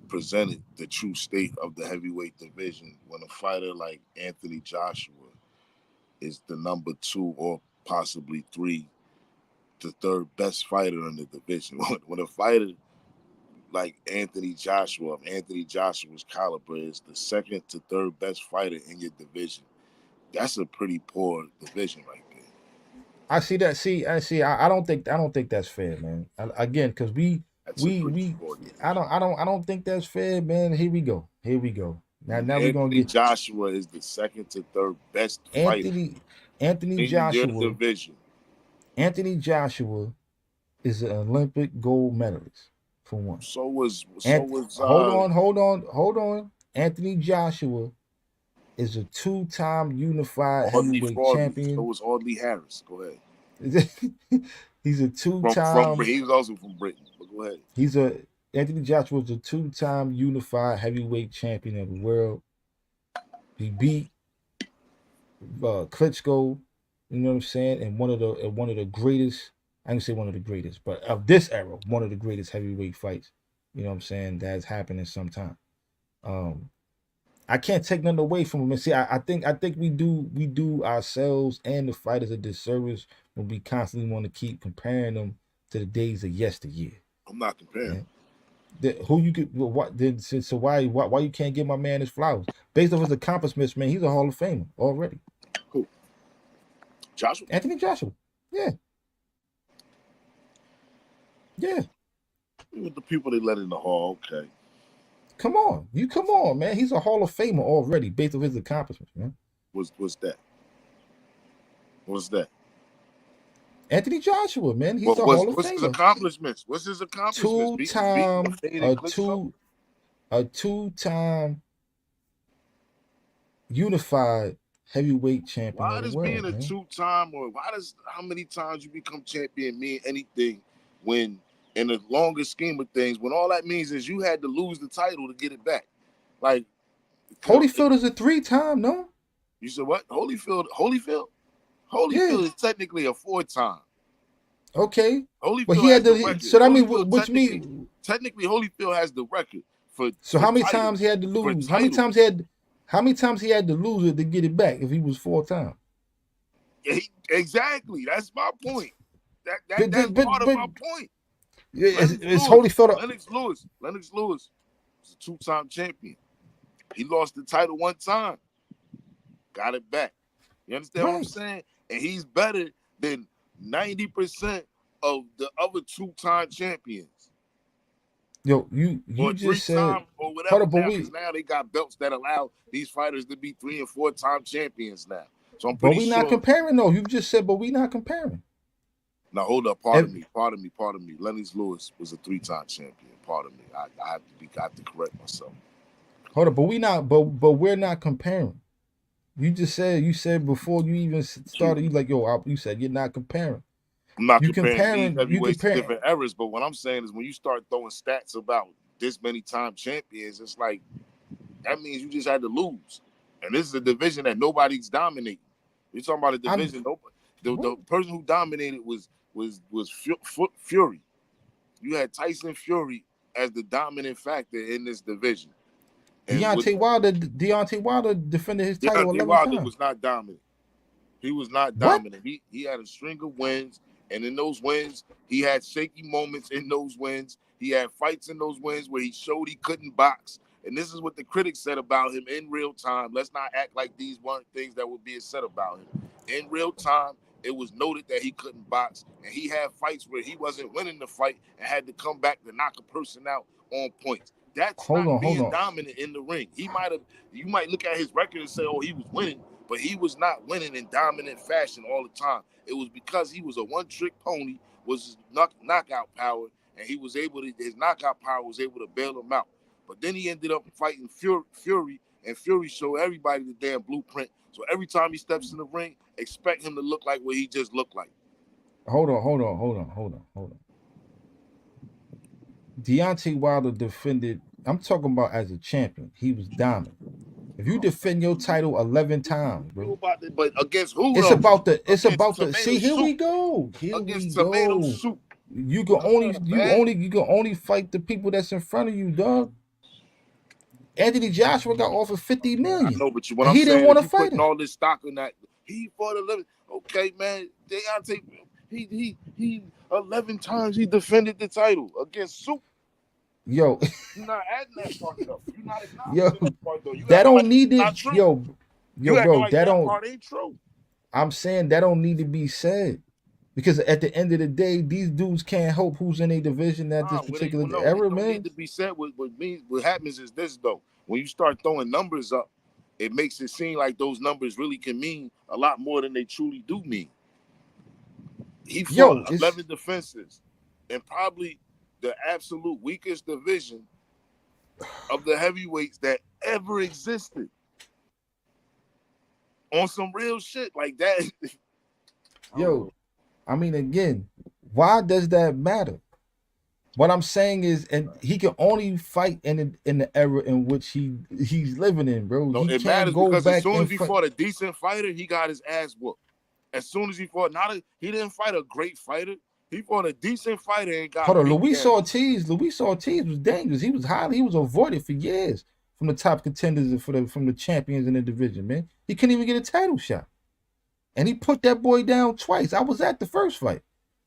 presented the true state of the heavyweight division when a fighter like Anthony Joshua is the number 2 or possibly 3, the third best fighter in the division. When a fighter like Anthony Joshua, of Anthony Joshua's caliber, is the second to third best fighter in your division, that's a pretty poor division right there. I see that. I don't think that's fair, man. Again, because That's a pretty poor I don't think that's fair, man. Here we go. Now we're gonna Anthony get Joshua is the second to third best fighter Anthony in your Joshua. division. Anthony Joshua is an Olympic gold medalist for one. Hold on. Anthony Joshua is a two-time unified heavyweight champion. So was Audley Harris. Go ahead. He's a two-time. He was also from Britain. But go ahead. Anthony Joshua is a two-time unified heavyweight champion of the world. He beat Klitschko. You know what I'm saying? And one of the greatest. I didn't say one of the greatest, but of this era, one of the greatest heavyweight fights. You know what I'm saying? That's happened in some time. I can't take nothing away from him. And see, I think we do ourselves and the fighters a disservice when we constantly want to keep comparing them to the days of yesteryear. I'm not comparing. Who you could what then? So why you can't give my man his flowers based off his accomplishments, man? He's a Hall of Famer already. Who? Joshua? Anthony Joshua. Yeah. With the people they let in the hall, okay. Come on, man. He's a Hall of Famer already based on his accomplishments, man. What's that? Anthony Joshua, man. He's a Hall of Famer. What's his accomplishments? A two-time unified heavyweight champion why of the does world, being a man? two-time, or how many times you become champion mean anything when, in the longer scheme of things, when all that means is you had to lose the title to get it back? Like Holyfield is a three-time, no? You said what? Holyfield is technically a four-time. Okay. Holyfield, but he had the. So that means which means technically Holyfield has the record for. So how many times he had to lose? How many times he had to lose it to get it back if he was four-time? Yeah, exactly. That's my point. That's part of my point. Yeah, it's Holyfield. Lennox Lewis is a two-time champion. He lost the title one time, got it back. You understand what I'm saying? And he's better than 90% of the other two-time champions. Yo, you just said or whatever. Now they got belts that allow these fighters to be 3- and 4-time champions now. So I'm pretty sure. But we're not comparing, though. You just said, but we're not comparing. Now hold up, pardon me. Lennox Lewis was a 3-time champion. Pardon me. I have to correct myself. Hold up, but we're not comparing. You said before you even started, you said you're not comparing. I'm not comparing different eras, but what I'm saying is when you start throwing stats about this many time champions, it's like that means you just had to lose. And this is a division that nobody's dominating. You're talking about a division. The person who dominated was Fury. You had Tyson Fury as the dominant factor in this division. And Deontay Wilder defended his title 11 times. Wilder was not dominant. He was not dominant. He had a string of wins, and in those wins, he had shaky moments in those wins. He had fights in those wins where he showed he couldn't box. And this is what the critics said about him in real time. Let's not act like these weren't things that were being said about him. In real time, it was noted that he couldn't box, and he had fights where he wasn't winning the fight and had to come back to knock a person out on points. That's not being dominant in the ring. You might look at his record and say, oh, he was winning, but he was not winning in dominant fashion all the time. It was because he was a one-trick pony, was his knockout power, and his knockout power was able to bail him out. But then he ended up fighting Fury, and Fury showed everybody the damn blueprint. So every time he steps in the ring, expect him to look like what he just looked like. Hold on. Deontay Wilder defended. I'm talking about as a champion. He was dominant. If you defend your title 11 times, bro. But against who? It's about the. See, here we go. Tomato soup. You can only fight the people that's in front of you, dog. Anthony Joshua got offered $50 million. I know, but he didn't want to fight him. All this stock on that. He fought 11. Okay, man. Deontay, he 11 times he defended the title against Soup. Yo, you're not adding that part though. You're not acknowledging that part though. That don't need it. Yo, bro, that don't. Part ain't true. I'm saying that don't need to be said. Because at the end of the day, these dudes can't help who's in a division at this particular era, it don't man. need to be said. What happens is this though. When you start throwing numbers up, it makes it seem like those numbers really can mean a lot more than they truly do mean. He fought 11 defenses in probably the absolute weakest division of the heavyweights that ever existed. On some real shit like that. I mean, again, why does that matter? What I'm saying is, and he can only fight in the era in which he's living in, bro. No, he it can't matters go because back as soon and as he fought a decent fighter, he got his ass whooped. As soon as he fought, he didn't fight a great fighter. He fought a decent fighter and got. Hold on, Luis Ortiz was dangerous. He was avoided for years from the top contenders and from the champions in the division, man. He couldn't even get a title shot, and he put that boy down twice. I was at the first fight.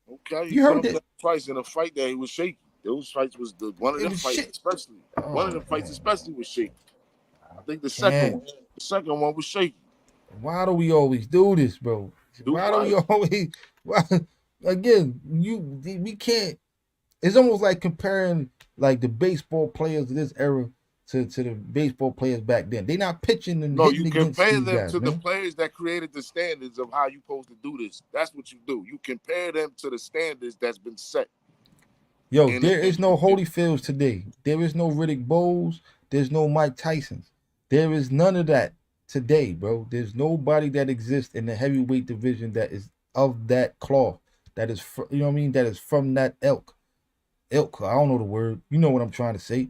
Okay, you heard that twice in a fight that he was shaky. Those fights was one of them fights, especially one of them fights, especially was shaky. I think the second one was shaky. Why do we always do this, bro? Why do we always? Again, we can't. It's almost like comparing like the baseball players of this era to the baseball players back then. They're not pitching and hitting against these guys. No, you compare them to the players that created the standards of how you're supposed to do this. That's what you do. You compare them to the standards that's been set. Yo, there is no Holyfields today. There is no Riddick Bowles. There's no Mike Tysons. There is none of that today, bro. There's nobody that exists in the heavyweight division that is of that cloth. That is, you know what I mean? That is from that ilk. I don't know the word. You know what I'm trying to say.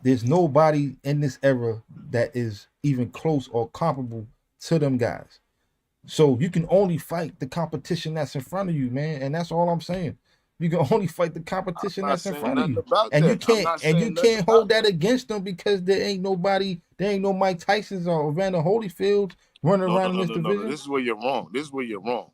There's nobody in this era that is even close or comparable to them guys. So you can only fight the competition that's in front of you, man. And that's all I'm saying. You can only fight the competition that's in front of you. And you can't hold that against them because there ain't no Mike Tysons or Evander Holyfield running around in this division. No, this is where you're wrong.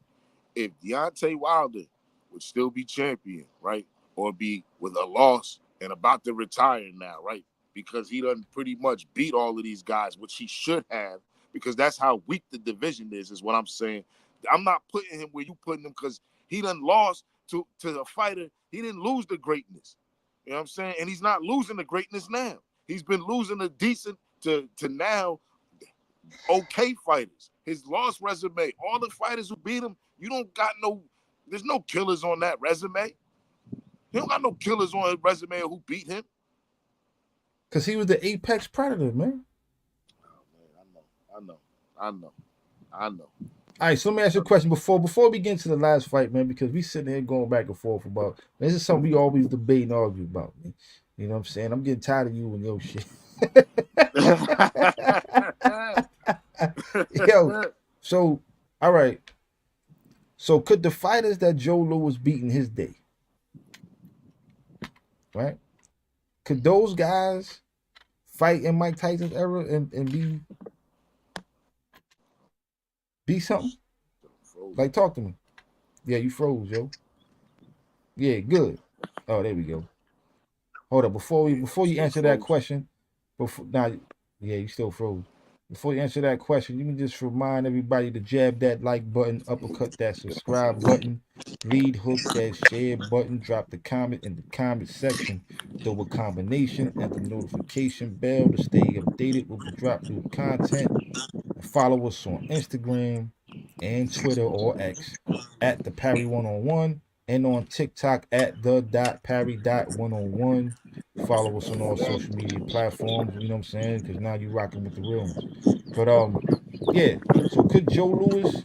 If Deontay Wilder would still be champion, right? Or be with a loss and about to retire now, right? Because he done pretty much beat all of these guys, which he should have, because that's how weak the division is what I'm saying. I'm not putting him where you putting him because he done lost to a fighter. He didn't lose the greatness. You know what I'm saying? And he's not losing the greatness now. He's been losing a decent to now okay fighters. His lost resume, all the fighters who beat him, there's no killers on that resume. He don't got no killers on his resume who beat him. Because he was the apex predator, man. Oh, man, I know. All right, so let me ask you a question before we get into the last fight, man, because we sitting here going back and forth about this is something we always debate and argue about, man. You know what I'm saying? I'm getting tired of you and your shit. Yo, so all right. So could the fighters that Joe Louis beat in his day, right? Could those guys fight in Mike Tyson's era and be something? Like, talk to me. Yeah, you froze, yo. Yeah, good. Oh, there we go. Hold up, before you answer that question, you still froze. Before you answer that question, you can just remind everybody to jab that like button, uppercut that subscribe button, lead hook that share button, drop the comment in the comment section, throw a combination, and the notification bell to stay updated when we drop new content. And follow us on Instagram and Twitter or X at the Parry 101 and on TikTok at the.parry.101. Follow us on all social media platforms, you know what I'm saying? Because now you're rocking with the real ones. But yeah. So could Joe Louis?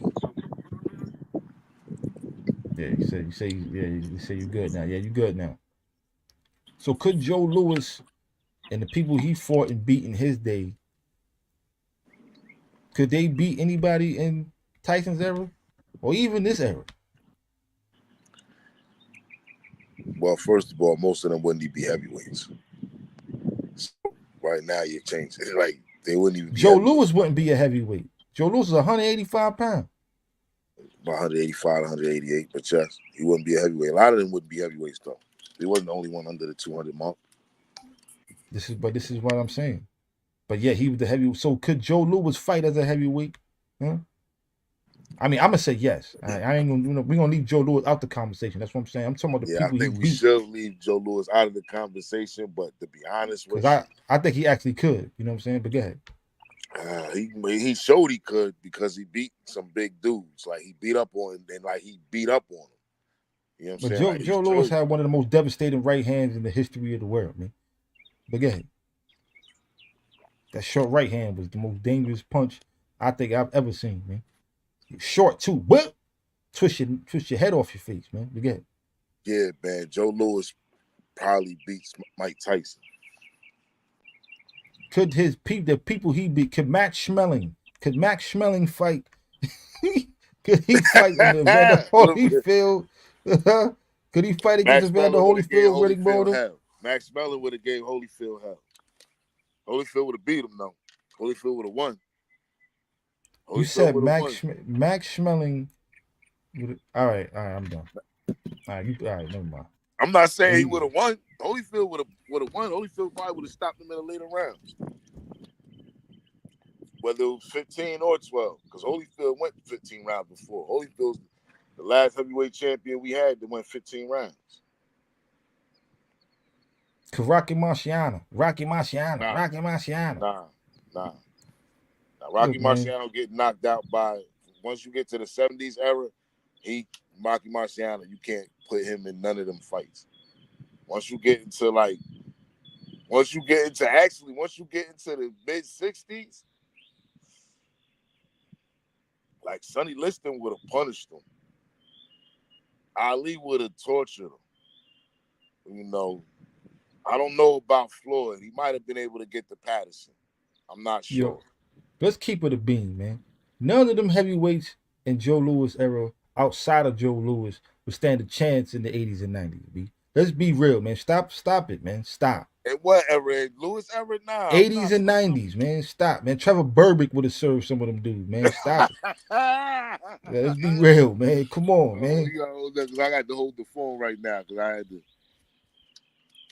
Yeah, you say you're good now. Yeah, you're good now. So could Joe Louis and the people he fought and beat in his day, could they beat anybody in Tyson's era or even this era? Well, first of all, most of them wouldn't even be heavyweights. So right now, you're changing. Like, they wouldn't even be Joe Louis wouldn't be a heavyweight. Joe Louis is 185 pounds. About 185, 188, but yes, he wouldn't be a heavyweight. A lot of them wouldn't be heavyweights, though. He wasn't the only one under the 200 mark. This is what I'm saying. But yeah, he was the heavyweight. So could Joe Louis fight as a heavyweight? Huh? I mean, I'm gonna say yes. I ain't gonna. We're gonna leave Joe Louis out the conversation. That's what I'm saying. I'm talking about the Yeah, I people he think we beat. should leave Joe Louis out of the conversation, but to be honest Because with you, I think he actually could. You know what I'm saying? But go ahead. he showed he could because he beat some big dudes. Like he beat up on him, and like he beat up on him. You know what I'm But saying? Like he Joe Louis showed. had one of the most devastating right hands in the history of the world, man. But go ahead. That short right hand was the most dangerous punch I think I've ever seen, man. Short too. Whip. Twist your head off your face, man. But go ahead. Yeah, man. Joe Louis probably beats Mike Tyson. Could the people he beat, could Max Schmeling fight? Could he fight in the Evander Holyfield? Could he fight against Max Evander Mellon would have gave Holyfield, Riddick Holyfield Boulder? hell. Max Mellon would have gave Holyfield hell. Holyfield would have beat him though. Holyfield would have won. You Holyfield said would have won. Max Schmeling. All right, I'm done. All right, never mind. I'm not saying he would have won. Holyfield would have won. Holyfield probably would have stopped him in the later rounds. Whether it was 15 or 12, because Holyfield went 15 rounds before. Holyfield's the last heavyweight champion we had that went 15 rounds. Rocky Marciano. Nah. Now, Rocky Marciano get knocked out by, once you get to the 70s era, Rocky Marciano, you can't put him in none of them fights. Once you get into the mid 60s, like Sonny Liston would have punished him. Ali would have tortured him. You know, I don't know about Floyd. He might have been able to get to Patterson. I'm not sure. Yo, let's keep it a bean, man. None of them heavyweights in Joe Louis era, outside of Joe Louis, would stand a chance in the 80s and 90s, B. Let's be real, man. Stop it, man. Stop. And what era? Louis era? Nah. 80s and 90s, man. Stop, man. Trevor Burbick would have served some of them dudes, man. Stop it. Let's be real, man. Come on, man. I got to hold the phone right now because I had to.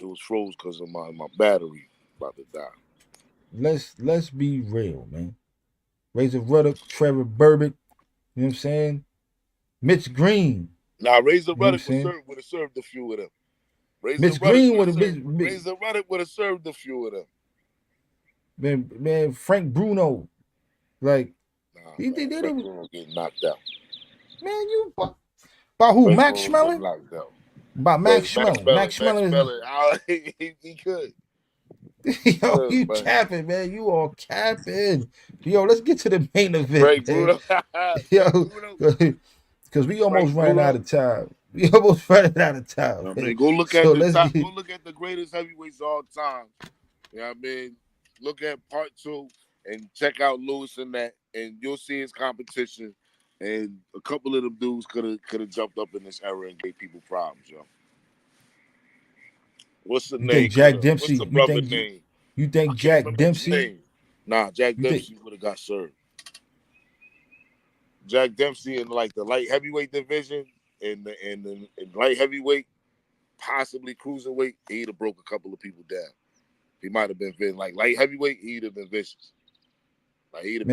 It was froze because of my battery about to die. Let's be real, man. Razor Ruddock, Trevor Burbick, you know what I'm saying? Mitch Green. Now Razor Ruddock would have served a few of them. Mitch Green would have Razor Ruddock would have served a few of them. Man, Frank Bruno. Like they Bruno getting knocked out. Man, you about who? Max Schmeling? About Max Schmeling. Max Schmeling. He could. Yo, you capping, man. You all capping. Yo, let's get to the main event. Frank Bruno. Yo, because we almost running out of time. We almost running out of time. I mean, go look at the greatest heavyweights of all time. You know what I mean? Look at part 2 and check out Lewis and that, and you'll see his competition. And a couple of them dudes could have jumped up in this era and gave people problems, yo. What's the name? Jack Dempsey? What's the brother name? You think Jack Dempsey? Nah, Jack Dempsey would have got served. Jack Dempsey in like the light heavyweight division and the light heavyweight, possibly cruiserweight, he'd have broke a couple of people down. He might have been like light heavyweight, he'd have been vicious. Like he'd have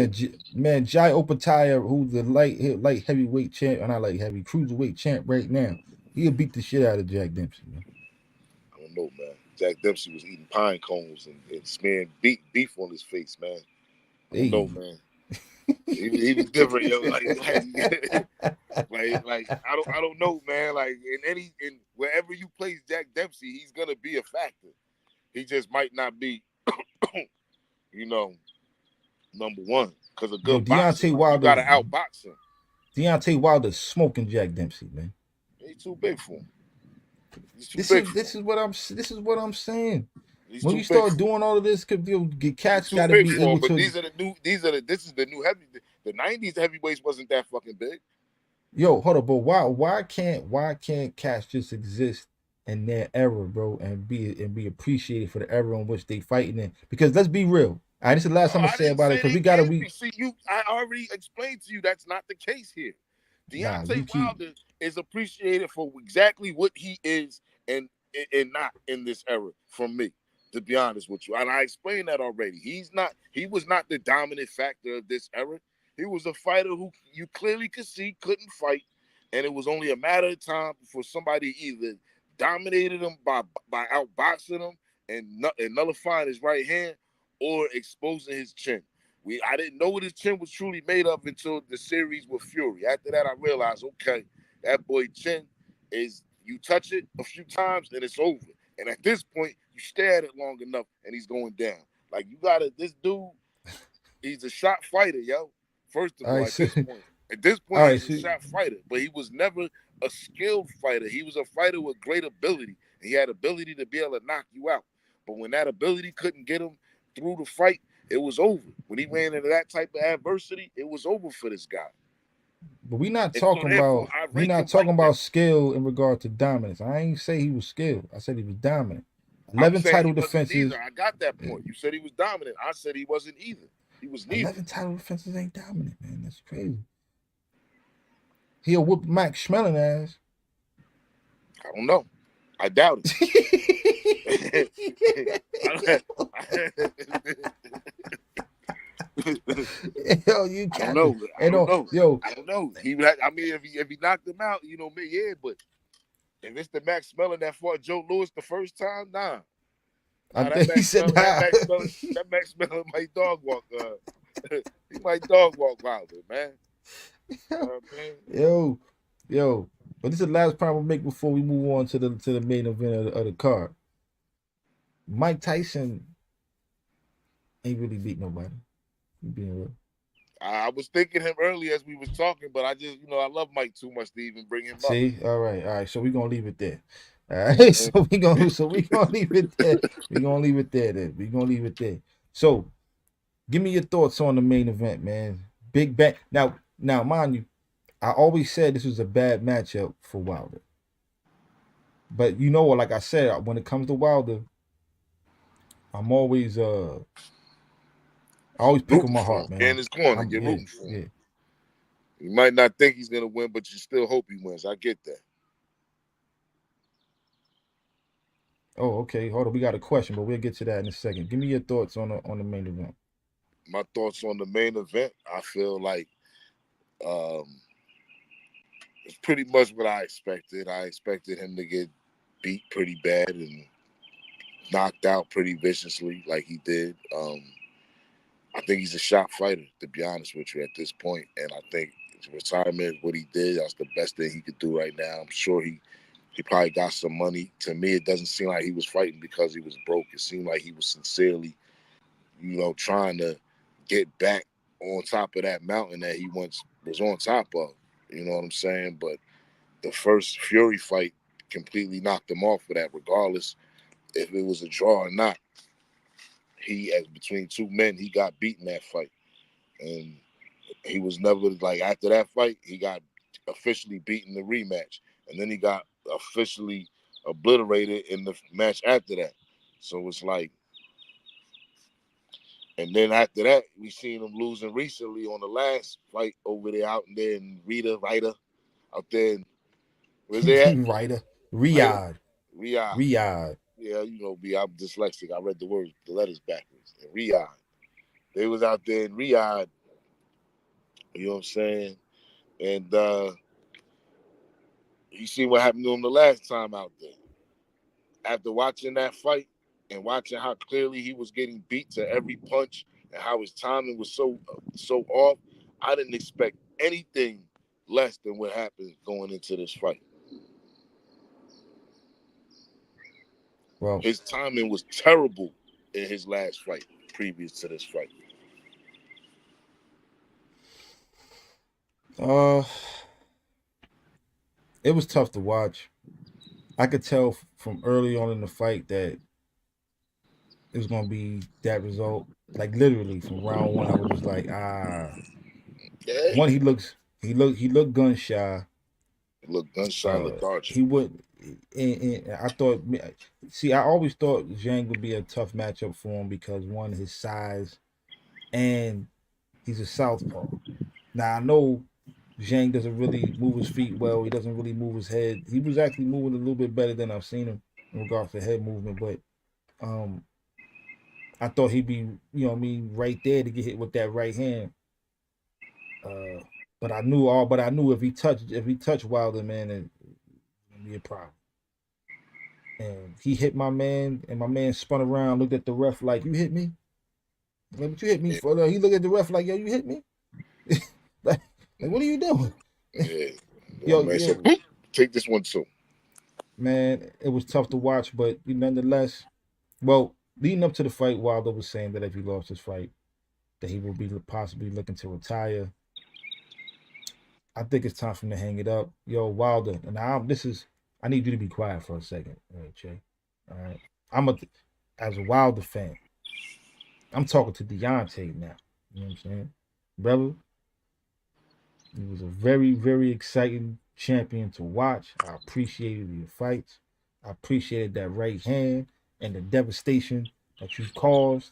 man, Jai Opataya, who's the light heavyweight champ, not light heavy cruiserweight champ right now, he'll beat the shit out of Jack Dempsey, man. I don't know, man. Jack Dempsey was eating pine cones and smearing beef on his face, man. I don't know, man. He was different, yo. Like I don't know, man. Like in wherever you place Jack Dempsey, he's gonna be a factor. He just might not be, number one. Because a good boxer, you gotta outbox him. Deontay Wilder's smoking Jack Dempsey, man. He's too big for him. This is what I'm saying. When you start doing all of this, cats got to be able to. But this is the new heavy. The 90s heavyweights wasn't that fucking big. Yo, hold up, but why can't cats just exist in their era, bro, and be appreciated for the era in which they fighting in? Because let's be real. This is the last time I say about it, because I already explained to you that's not the case here. Deontay Wilder is appreciated for exactly what he is and not in this era from me, to be honest with you. And I explained that already. He was not the dominant factor of this era. He was a fighter who you clearly could see couldn't fight, and it was only a matter of time before somebody either dominated him by outboxing him and nullifying his right hand or exposing his chin. I didn't know what his chin was truly made of until the series with Fury. After that, I realized, okay, that boy chin is, you touch it a few times and it's over. And at this point, you stare at it long enough and he's going down. Like, you gotta, this dude, he's a shot fighter, yo. First of all, at this point, he's a shot fighter, but he was never a skilled fighter. He was a fighter with great ability. He had ability to be able to knock you out. But when that ability couldn't get him through the fight, it was over. When he ran into that type of adversity, it was over for this guy. But we're not talking about skill in regard to dominance. I ain't say he was skilled. I said he was dominant. 11 title defenses. I got that point. You said he was dominant. I said he wasn't either. He was neither. 11 title defenses ain't dominant, man. That's crazy. He'll whoop Max Schmeling ass. I don't know. I doubt it. Yo, you can't. I don't know. Yo, I don't know. If he knocked him out, you know me, yeah. But if it's the Max Schmeling that fought Joe Louis the first time, nah. That Max Schmeling might dog walk. He might dog walk Wilder, man. Yo. But this is the last point we'll make before we move on to the main event of the card. Mike Tyson ain't really beat nobody. Being real. I was thinking him earlier as we was talking, but I just, I love Mike too much to even bring him up. See, all right. So we're gonna leave it there. All right. So we gonna leave it there. We're gonna leave it there. Then we're gonna leave it there. So, give me your thoughts on the main event, man. Big Bang. Now, mind you, I always said this was a bad matchup for Wilder. But like I said, when it comes to Wilder, I'm always I always pick on my heart, man. In his corner, you're rooting for him. Yeah. You might not think he's gonna win, but you still hope he wins. I get that. Oh, okay. Hold on, we got a question, but we'll get to that in a second. Give me your thoughts on the main event. My thoughts on the main event, I feel like it's pretty much what I expected. I expected him to get beat pretty bad and knocked out pretty viciously like he did. I think he's a shot fighter, to be honest with you, at this point. And I think his retirement, what he did, that's the best thing he could do right now. I'm sure he probably got some money. To me, it doesn't seem like he was fighting because he was broke. It seemed like he was sincerely, trying to get back on top of that mountain that he once was on top of. You know what I'm saying? But the first Fury fight completely knocked him off of that, regardless if it was a draw or not. He, as between two men, he got beaten that fight. And he was never, after that fight, he got officially beaten the rematch. And then he got officially obliterated in the match after that. So it's like, and then after that, we seen him losing recently on the last fight over there out there in Ryder, out there in, where's they at? Riyadh. Yeah, me, I'm dyslexic. I read the letters backwards. In Riyadh. They was out there in Riyadh. You know what I'm saying? And you see what happened to him the last time out there. After watching that fight and watching how clearly he was getting beat to every punch and how his timing was so off, I didn't expect anything less than what happened going into this fight. Well, his timing was terrible in his last fight, previous to this fight. It was tough to watch. I could tell from early on in the fight that it was gonna be that result. Like literally from round one, I was just like, Yeah. One, he looked gun shy. Looked gun shy, looked archer. He would, and I thought. See, I always thought Zhang would be a tough matchup for him because one, his size, and he's a southpaw. Now I know Zhang doesn't really move his feet well. He doesn't really move his head. He was actually moving a little bit better than I've seen him in regards to head movement, but I thought he'd be, right there to get hit with that right hand. But I knew if he touched Wilder, man, it would be a problem. And he hit my man, and my man spun around, looked at the ref like, "You hit me? Like, what you hit me for?" He looked at the ref like, "Yo, you hit me? like, what are you doing?" Yeah. yo, Man yo, said, take this one too. man, it was tough to watch, but nonetheless, well, leading up to the fight, Wilder was saying that if he lost his fight, that he will be possibly looking to retire. I think it's time for him to hang it up. Yo, Wilder, and I need you to be quiet for a second, all right, Jay. All right. As a Wilder fan, I'm talking to Deontay now. You know what I'm saying? Brother, he was a very, very exciting champion to watch. I appreciated your fights. I appreciated that right hand and the devastation that you caused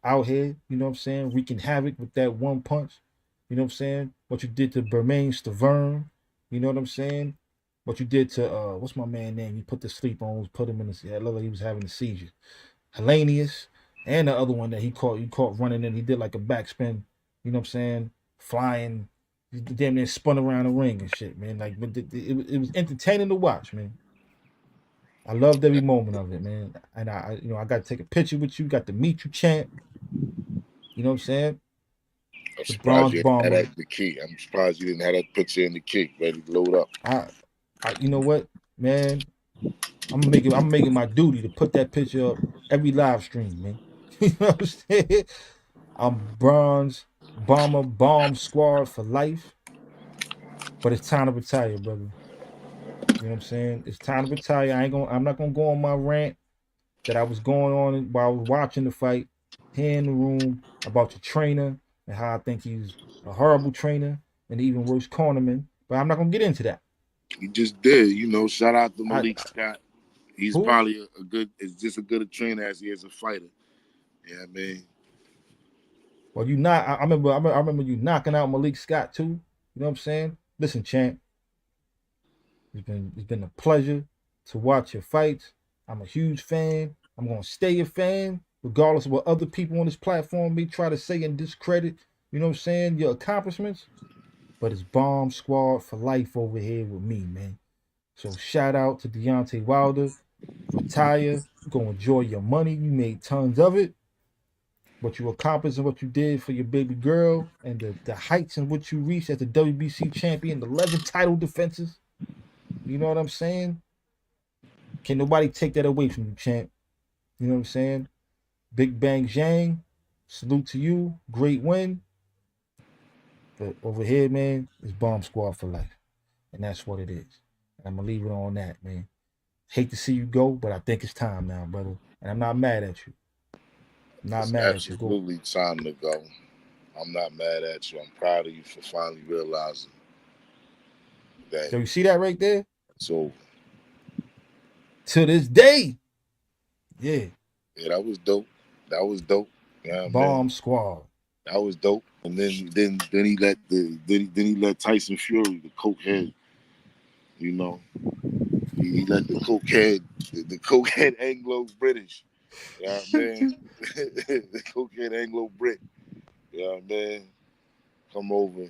out here, you know what I'm saying, wreaking havoc with that one punch. You know what I'm saying? What you did to Bermain Stavern, you know what I'm saying? What you did to what's my man name? You put the sleep on, put him in the looked like he was having a seizure. Hellenius, and the other one that you caught running in, he did like a backspin, you know what I'm saying? Flying, he damn near spun around the ring and shit, man. Like, but it was entertaining to watch, man. I loved every moment of it, man. And I got to take a picture with you, got to meet you, champ. You know what I'm saying? I'm The surprised bronze you had that bomber. in the key. I'm surprised you didn't have that picture in the key ready to load up. You know what, man? I'm making my duty to put that picture up every live stream, man. You know what I'm saying? I'm bronze bomber bomb squad for life. But it's time to retire, brother. You know what I'm saying? It's time to retire. I'm not gonna go on my rant that I was going on while I was watching the fight here in the room about your trainer and how I think he's a horrible trainer and even worse cornerman. But I'm not gonna get into that. You just did, shout out to I Malik Scott. He's who? probably is just a good a trainer as he is a fighter. Yeah, I mean, Well, you not. I remember you knocking out Malik Scott too. You know what I'm saying? Listen, champ. It's been a pleasure to watch your fights. I'm a huge fan. I'm gonna stay a fan, regardless of what other people on this platform may try to say and discredit. You know what I'm saying? Your accomplishments. But it's Bomb Squad for life over here with me, man. So shout out to Deontay Wilder. Retire. Go enjoy your money. You made tons of it. What you accomplished and what you did for your baby girl and the heights in which you reached as the WBC champion, 11 title defenses. You know what I'm saying? Can nobody take that away from you, champ? You know what I'm saying? Big Bang Zhang, salute to you. Great win. But over here, man, it's Bomb Squad for life. And that's what it is. And I'm going to leave it on that, man. Hate to see you go, but I think it's time now, brother. And I'm not mad at you. I'm not it's mad at you. Go. absolutely time to go. I'm not mad at you. I'm proud of you for finally realizing that So you see that right there? it's over. To this day. Yeah. Yeah, that was dope. That was dope. Yeah, Bomb man. Squad. That was dope. And then he let Tyson Fury, the cokehead, he let the cokehead Anglo British. Yeah, man. The cokehead Anglo Brit. Yeah, man. Come over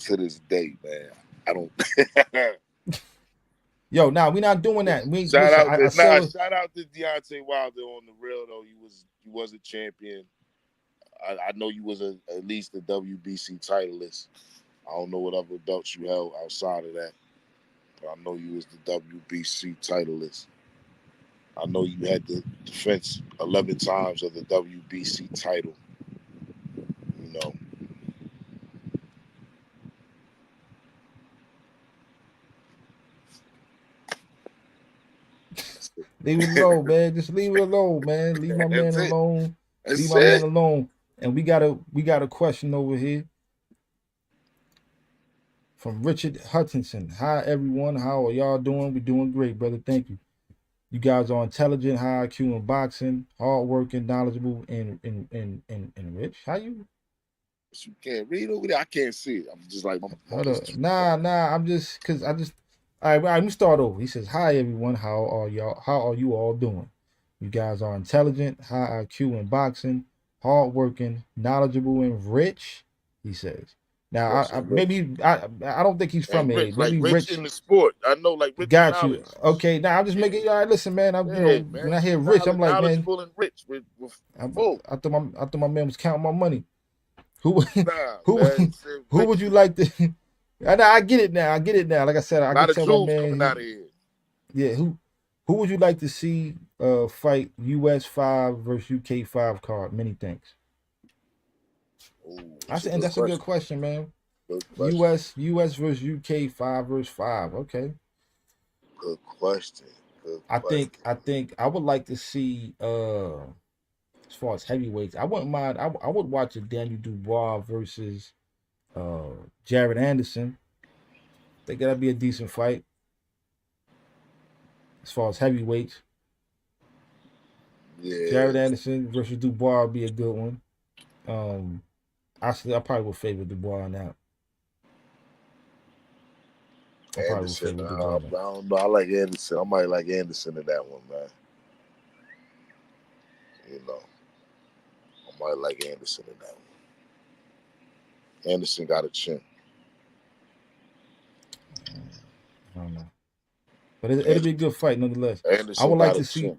to this day, man. I don't. Yo, nah, we not doing that. We shout listen. out to I said it. shout out to Deontay Wilder on the real though. You was a champion. I know you was at least a WBC titleist. I don't know what other belts you held outside of that, but I know you was the WBC titleist. I know you had the defense 11 times of the WBC title. You know. Leave it alone, man. Just leave it alone, man. Leave my man That's it. alone. Leave That's my man it. alone. And we got a question over here from Richard Hutchinson. Hi everyone. How are y'all doing? We're doing great, brother. Thank you. You guys are intelligent, high IQ in boxing, hardworking, knowledgeable, and rich. How you? You can't read over there. I can't see it. I'm just like, Hold up. Nah. I'm just cause I just all right, let me start over. He says, hi everyone. How are you all doing? You guys are intelligent, high IQ in boxing, hardworking, knowledgeable, and rich. He says. Now, Yes, I and rich. maybe I don't think he's from And A. rich, like Maybe rich rich. in the sport. I know, like rich in Got you. knowledge. Okay, now I'm just Yeah, making. All right, listen, man. I'm yeah, when man. I hear rich, I'm Knowledge, like, man, knowledgeable and rich with full. I thought my man was counting my money. Who Nah, who man. He said who would rich. you like to? I get it now. I get it now. Like I said, I A can lot of tell my jewels coming man. out of here. Yeah, who would you like to see fight US 5 versus UK 5 card? Many thanks. Ooh, I it's a said good that's a good question. question, man. Good question. US versus UK 5 versus 5. Okay. Good question. Good I question. think I think I would like to see as far as heavyweights, I wouldn't mind. I would watch a Daniel Dubois versus uh Jared Anderson. Think that'd be a decent fight as far as heavyweights. Yeah, Jared Anderson versus Dubois would be a good one. Um, I probably would favor Dubois on that. I probably would Anderson. favor I Dubois. don't know. I like Anderson. I might like Anderson in that one, man. You know, I might like Anderson in that one. Anderson got a chin. I don't know, but it'll be a Anderson, good fight nonetheless. I Anderson would like got a to see. chin.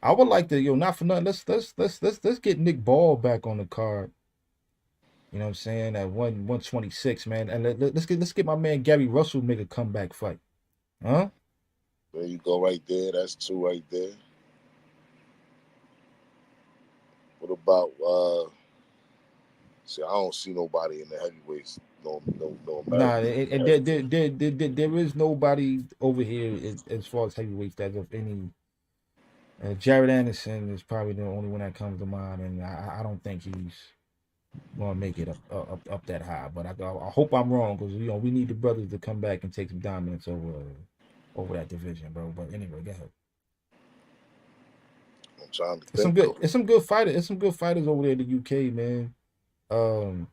I would like to, not for nothing. Let's get Nick Ball back on the card. You know what I'm saying? At 126, man. And let's get my man Gary Russell make a comeback fight. Huh? There you go, right there. That's two right there. What about see, I don't see nobody in the heavyweights. No Nah, American in the there is nobody over here as far as heavyweights that of any. Jared Anderson is probably the only one that comes to mind, and I don't think he's gonna make it up that high. But I hope I'm wrong because we need the brothers to come back and take some dominance over that division, bro. But anyway, go ahead. I'm trying to It's some think good. of. It's some good fighters. It's some good fighters over there in the UK, man. Um,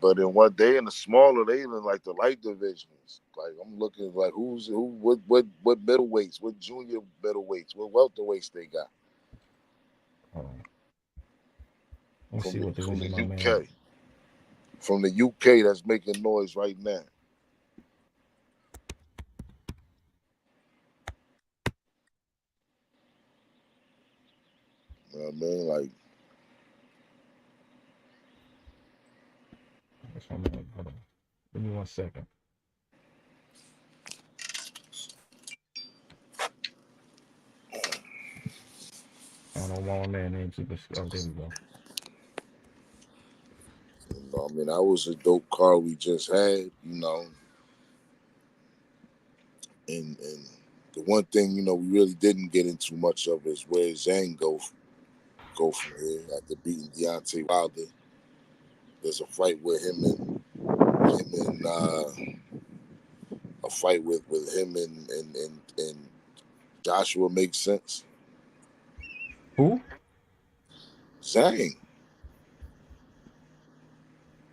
But in what they in the smaller, they in like the light divisions. Like I'm looking like what middleweights, what junior middleweights, what welterweights they got hold on. Let's see what from the division my man. UK. From the UK that's making noise right now. You know what I mean? Like That's my man. Hold on. Give me 1 second. I don't know why my man name keep us. Oh, there we go. I mean, that was a dope car we just had, and the one thing, we really didn't get into much of is where Zhang go from here after beating Deontay Wilder. There's a fight with him and a fight with him and Joshua makes sense. Who? Zhang.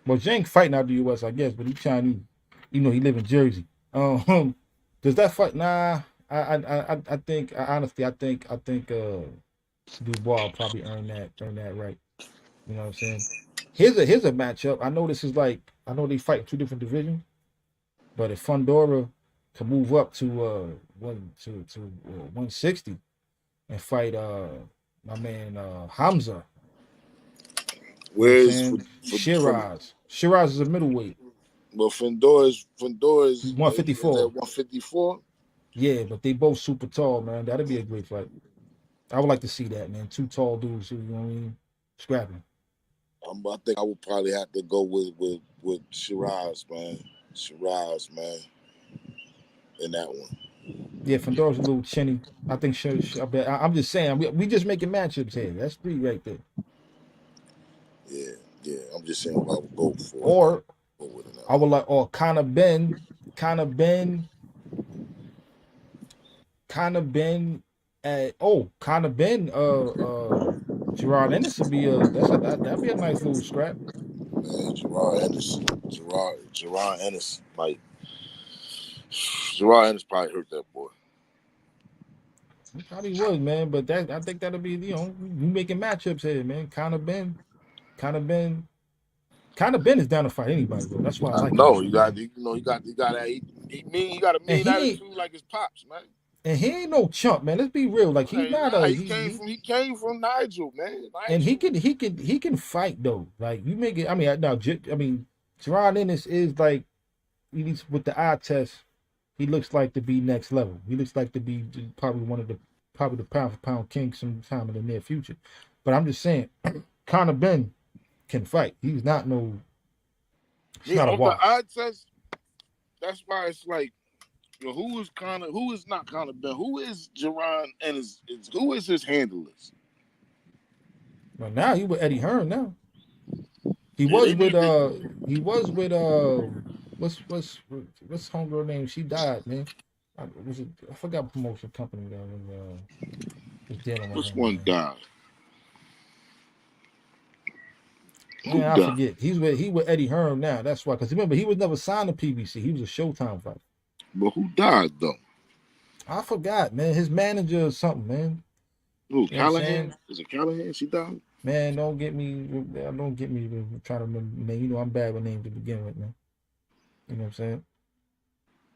Well, Zhang fighting out the U.S., I guess, but he Chinese. He live in Jersey. Does that fight? Nah. I think honestly, I think Dubois probably earn that right. You know what I'm saying? Here's a matchup. I know they fight two different divisions, but if Fundora can move up to 160 and fight my man Hamza. You know what I'm Where's saying? for Shiraz is a middleweight. well Fendora's 154. at 154. Yeah, but they both super tall, man. That'd be a great fight. I would like to see that, man. Two tall dudes who, you know what I mean? Scrapping. I think I would probably have to go with Shiraz, man. Shiraz, man, in that one. Yeah, Fedor's a little chinny. I think I'm just saying, we just making matchups here. That's three right there. Yeah, yeah. I'm just saying what I would go for in that. Or Go with in that I would one. like, or kind of been kind of been Gerard Ennis would be that'd be a nice little scrap. Man, Gerard Ennis, like Gerard Ennis probably hurt that boy. He probably would, man. But that I think that'll be, you making matchups here, man. Kind of Ben, kind of Ben is down to fight anybody, though. That's why I I like him know so you much. got, he got a And mean he ain't attitude like his pops, man. and he ain't no chump, man. Let's be real. Like he's Hey, not nah, a he came from Nigel, man. and Nigel. he can fight though. Like you make it. I mean, now I mean, Jerron Ennis is like with the eye test. He looks like to be next level. He looks like to be probably probably the pound for pound king sometime in the near future. But I'm just saying, Conor Ben can fight. He's not no. It's Yeah, not a on the wash. eye test, that's why it's like, who is Connor? Who is not Connor Ben? Who is Jerron and who is his handlers? But now he with Eddie Hearn now. He Yeah, was they with need to. what's homegirl name? She died, man. I forgot what promotion company that was dealing with Which him, one man. died? Who Man, I died? forget. He with Eddie Hearn now. That's why. Because remember, he was never signed to PBC. He was a Showtime fighter. But who died though? I forgot, man. His manager or something, man. Who? You know what I'm Callahan? saying? Is it Callahan? She died. Man, don't get me trying to remember, man. You know I'm bad with names to begin with, man. You know what I'm saying?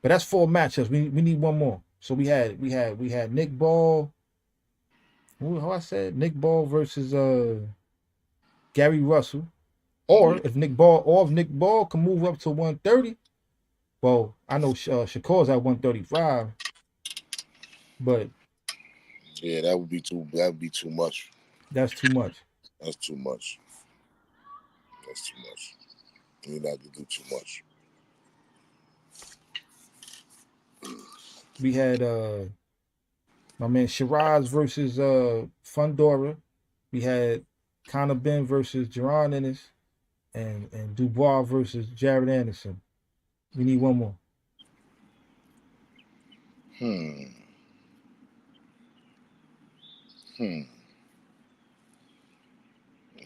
But that's 4 matchups. We need one more. So we had Nick Ball. How I said Nick Ball versus Gary Russell. Or Mm-hmm. if Nick Ball can move up to 130. Well, I know Shakur's at 135, but Yeah, that would be too. That would be too much. that's too much. That's too much. That's too much. You not to do too much. We had my man Shiraz versus Fundora. We had Conor Ben versus Jerron Ennis, and Dubois versus Jared Anderson. We need one more. Hmm. Hmm.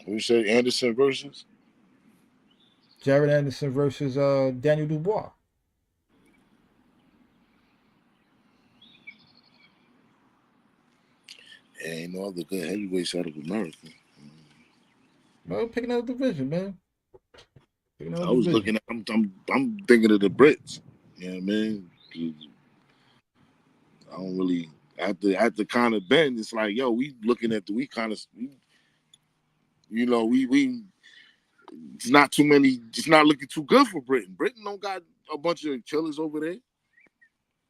Who said Anderson versus? Jared Anderson versus Daniel Dubois. Yeah, ain't no other good heavyweights out of America. Well, pick another division, man. Pick another I was division. looking at. I'm thinking of the Brits. You know what I mean? I don't really after kind of Ben. It's like, yo, we looking at we kind of we it's not too many. It's not looking too good for Britain. Britain don't got a bunch of killers over there.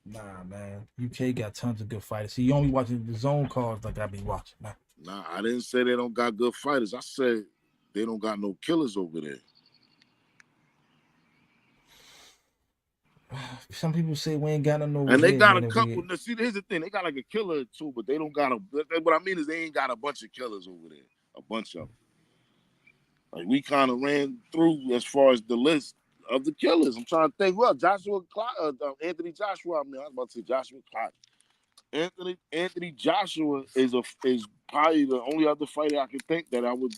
Nah, man. UK got tons of good fighters. See, you only watching the zone cards like I be watching, man. Nah, I didn't say they don't got good fighters. I said they don't got no killers over there. Some people say we ain't got none over And they here, got a man. couple. Now, see, here's the thing: they got like a killer or two, but they don't got a. What I mean is they ain't got a bunch of killers over there. A bunch of them. Like we kind of ran through as far as the list of the killers. I'm trying to think. Well, Anthony Joshua. I mean, I was about to say Joshua Clyde. Anthony Joshua is probably the only other fighter I can think that I would,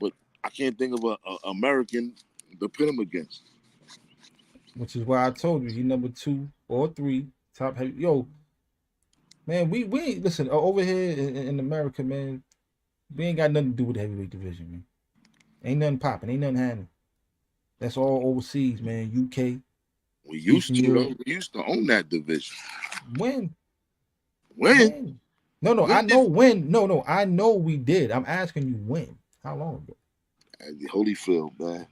but I can't think of a American to pit him against. Which is why I told you he number 2 or 3 top heavy. Yo, man, we listen over here in America, man. We ain't got nothing to do with the heavyweight division, man. Ain't nothing popping. Ain't nothing happening. That's all overseas, man. UK, We used Eastern to though. Europe. We used to own that division. When? When? When? No. I When know did when. No. I know we did. I'm asking you when. How long ago? Holyfield, man?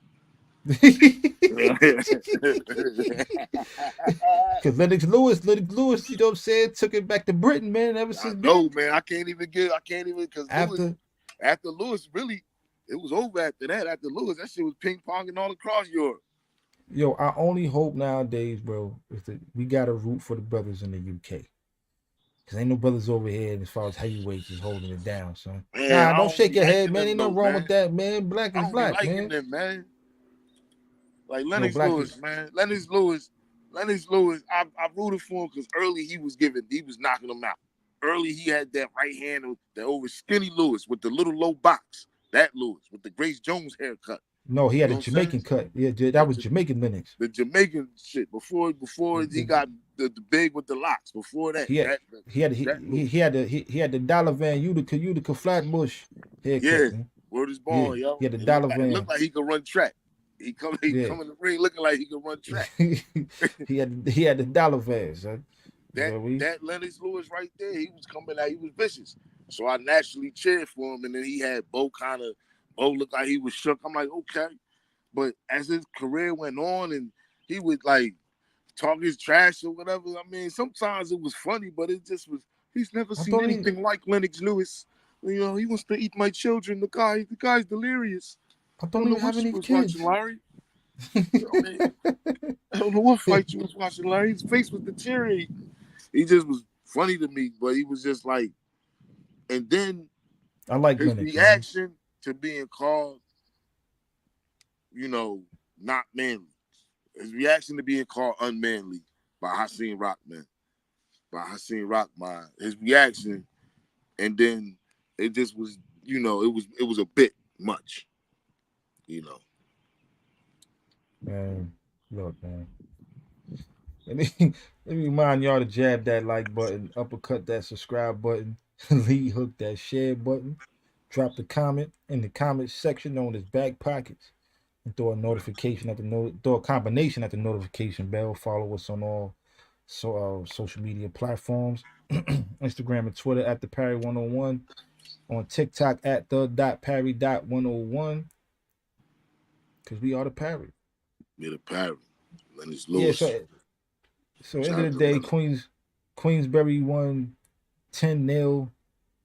Because Lennox Lewis, you know what I'm saying, took it back to Britain, man. Ever I since know, then, man. I can't even because after after Lewis, really, it was over after that. After Lewis, that shit was ping ponging all across Europe. our only hope nowadays, bro, is that we gotta root for the brothers in the UK. Cause ain't no brothers over here as far as heavyweights is holding it down, son. Man, Nah, I don't don't shake be your head, liking man. them Ain't nothing though, wrong with man. that, man. Black I is don't be black, liking man. them, man. Like No, Lennox black is Lewis, man. Lennox Lewis. I rooted for him because early he was knocking them out. Early he had that right hand that over Skinny Lewis with the little low box. That Lewis with the Grace Jones haircut. No, he You had know a what I'm Jamaican saying? cut. Yeah, that The, was Jamaican Lennox. the Jamaican shit before he got the big with the locks. Before that, He had that look. he had the Dollar Van Utica Flatbush haircut, Yeah, man. word is Yeah, born, yo. he had the Dollar It Van. looked like he could run track. He Yeah, come in the ring looking like he could run track. he had the Dollar Van, son. You know what I mean? That Lennox Lewis right there, he was coming out, he was vicious. So I naturally cheered for him, and then he had Bo looked like he was shook. I'm like, okay. But as his career went on and he would like talk his trash or whatever, I mean, sometimes it was funny, but it just was he's never I seen thought he anything like Lennox Lewis. You know, he wants to eat my children. The guy's delirious. I I don't don't know even what have you any was watching, kids. Larry. I mean, I don't know what fight you was watching, Larry. His face was deteriorating. He just was funny to me, but he was just like, and then I like his Lennox, man. reaction to being called, you know, not manly. His reaction to being called unmanly by Hakeem Rockman, his reaction, and then it just was, it was a bit much, you know. Man, look, man. Let me let me remind y'all to jab that like button, uppercut that subscribe button, lead hook that share button, drop the comment in the comment section known as back pockets, and throw a notification at throw a combination at the notification bell. Follow us on all social media platforms, Instagram and Twitter at the Parry 101, on TikTok at the.parry.101, because we are the Parry. Near the Parry, Lennox Yeah, Lewis. end Shout of out the to day, Lennox. Queensberry won 10-0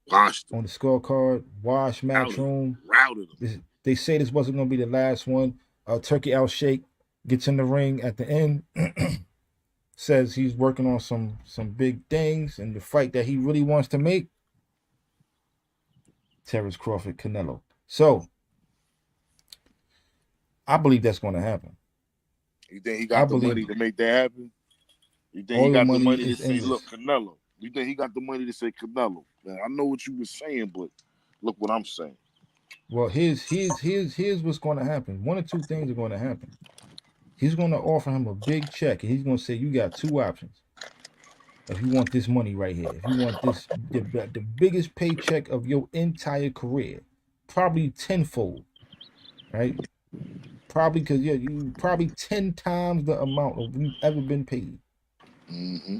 Washed him, on the scorecard. Wash Matchroom. routed him. They say this wasn't going to be the last one. Turkey Al Sheikh gets in the ring at the end, says he's working on some big things, and the fight that he really wants to make, Terrence Crawford Canelo. So I believe that's going to happen. You think he I got the money believe to make that happen? You think he all the got the money money to is say, in look, this. Canelo? You think he got the money to say Canelo? Man, I know what you were saying, but look what I'm saying. Well, here's what's going to happen. One or two things are going to happen. He's going to offer him a big check, and he's going to say, "You got two options. If you want this money right here, if you want the biggest paycheck of your entire career, probably tenfold, right? Probably because you probably 10 times the amount of you've ever been paid. Mm-hmm.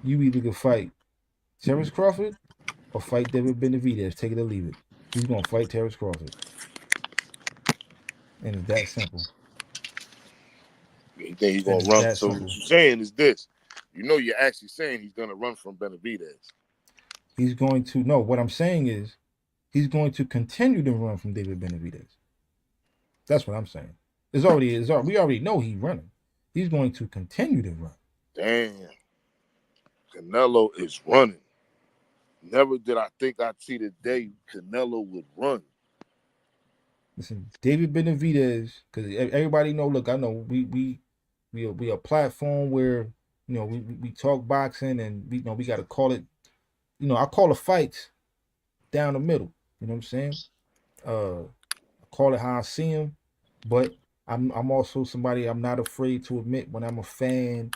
You either could fight Terrence Crawford or fight David Benavidez. Take it or leave it. He's gonna fight Terrence Crawford, and it's that simple. You think he's And gonna it's run? that So what simple. you're saying is this. You know, you're actually saying he's gonna run from Benavidez. He's going to no. What I'm saying is he's going to continue to run from David Benavidez. That's what I'm saying. We already know he's running. He's going to continue to run. Damn, Canelo is running. Never did I think I'd see the day Canelo would run. Listen, David Benavidez, because everybody know. Look, I know we a platform where we talk boxing, and we got to call it. I call the fights down the middle. You know what I'm saying? I call it how I see him, but I'm also somebody I'm not afraid to admit when I'm a fan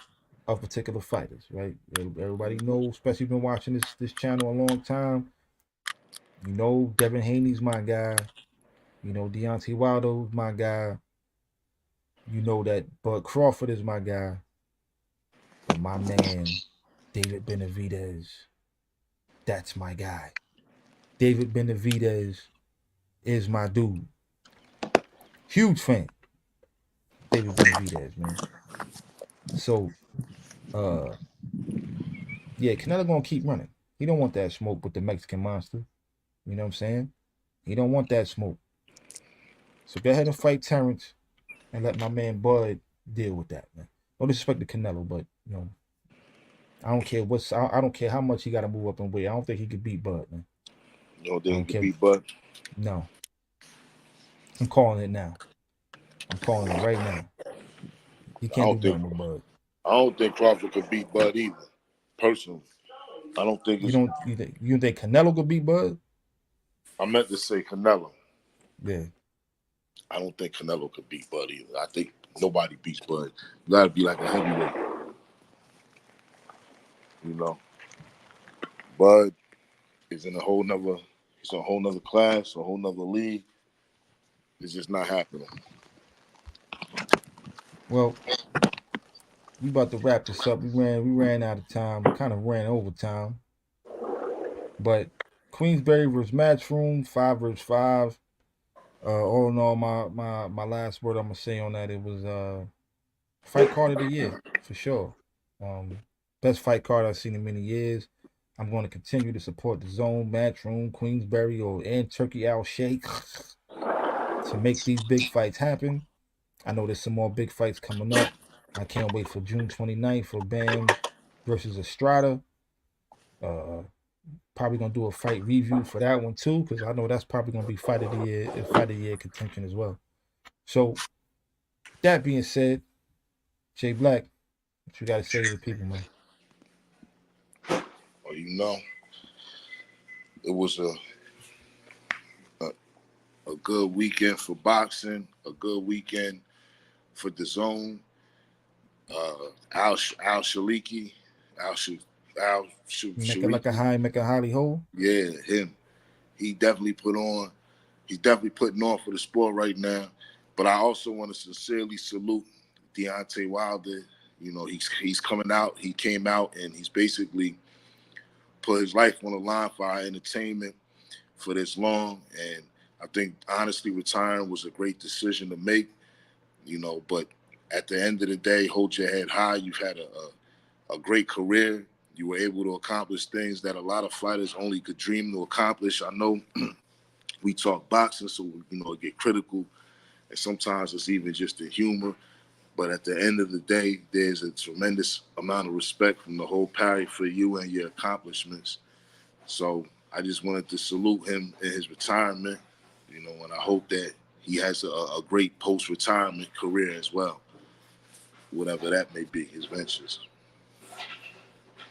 of particular fighters. Right? Everybody knows, especially been watching this channel a long time. Devin Haney's my guy. Deontay Wilder's my guy. That Bud Crawford is my guy. But my man, David Benavidez, that's my guy. David Benavidez is my dude. Huge fan. David Benavidez, man. So, yeah, Canelo gonna keep running. He don't want that smoke with the Mexican monster. You know what I'm saying? He don't want that smoke. So go ahead and fight Terrence and let my man Bud deal with that, man. No disrespect to Canelo, but I don't care I don't care how much he got to move up in weight. I don't think he could beat Bud, man. You don't I think he don't could care. beat Bud? No, I'm calling it now. I'm calling it right now. He I can't do don't think nothing with Bud. I don't think Crawford could beat Bud either. Personally, I don't think You it's. don't you think Canelo could beat Bud? I meant to say Canelo. Yeah. I don't think Canelo could beat Bud either. I think nobody beats Bud. You gotta be like a heavyweight, you know. Bud is in a whole nother. He's in a whole nother class, a whole nother league. It's just not happening. Well, we about to wrap this up. We ran out of time. Kind of ran over time. But Queensberry versus Matchroom, 5 versus 5. All in all, my last word I'm gonna say on that, it was fight card of the year for sure. Best fight card I've seen in many years. I'm going to continue to support the Zone, Matchroom, Queensberry, and Turkey Owl Shake to make these big fights happen. I know there's some more big fights coming up. I can't wait for June 29th for Bam versus Estrada. Probably gonna do a fight review for that one too, because I know that's probably gonna be fight of the year contention as well. So that being said, Jay Black, what you got to say to the people, man? Well, you know, it was a good weekend for boxing, a good weekend for the Zone. Al Shaliki, Al Make it like a Shaliki, high, make a holly hole. yeah, him. He's definitely putting on for the sport right now. But I also want to sincerely salute Deontay Wilder. You know, he's coming out. He came out and he's basically put his life on the line for our entertainment for this long. And I think honestly, retiring was a great decision to make. You know, but at the end of the day, hold your head high. You've had a great career. You were able to accomplish things that a lot of fighters only could dream to accomplish. I know we talk boxing, so you know, get critical, and sometimes it's even just the humor. But at the end of the day, there's a tremendous amount of respect from the whole Parry for you and your accomplishments. So I just wanted to salute him in his retirement, you know, and I hope that he has a great post-retirement career as well, whatever that may be, his ventures.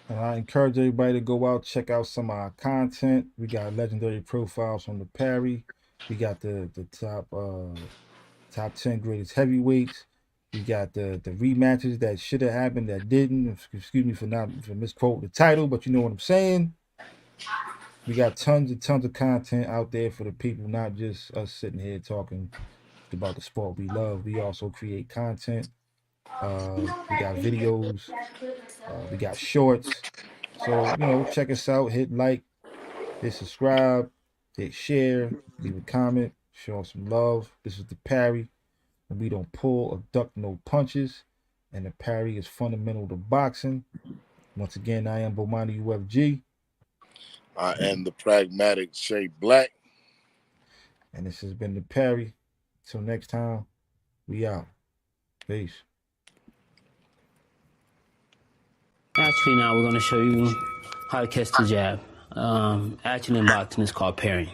And I encourage everybody to go out, check out some of our content. We got legendary profiles from the Parry. We got the top 10 greatest heavyweights. We got the rematches that should have happened that didn't. Excuse me for misquoting the title, but you know what I'm saying. We got tons of content out there for the people, not just us sitting here talking about the sport we love. We also create content. We got videos. We got shorts. So, you know, check us out. Hit like, hit subscribe, hit share, leave a comment, show us some love. This is the Parry, and we don't pull or duck no punches. And the Parry is fundamental to boxing. Once again, I am Bomani UFG. I am the pragmatic Jay Black. And this has been the Parry. Till next time, we out. Peace. Actually, now we're going to show you how to catch the jab. Actually, in boxing, it's called parrying.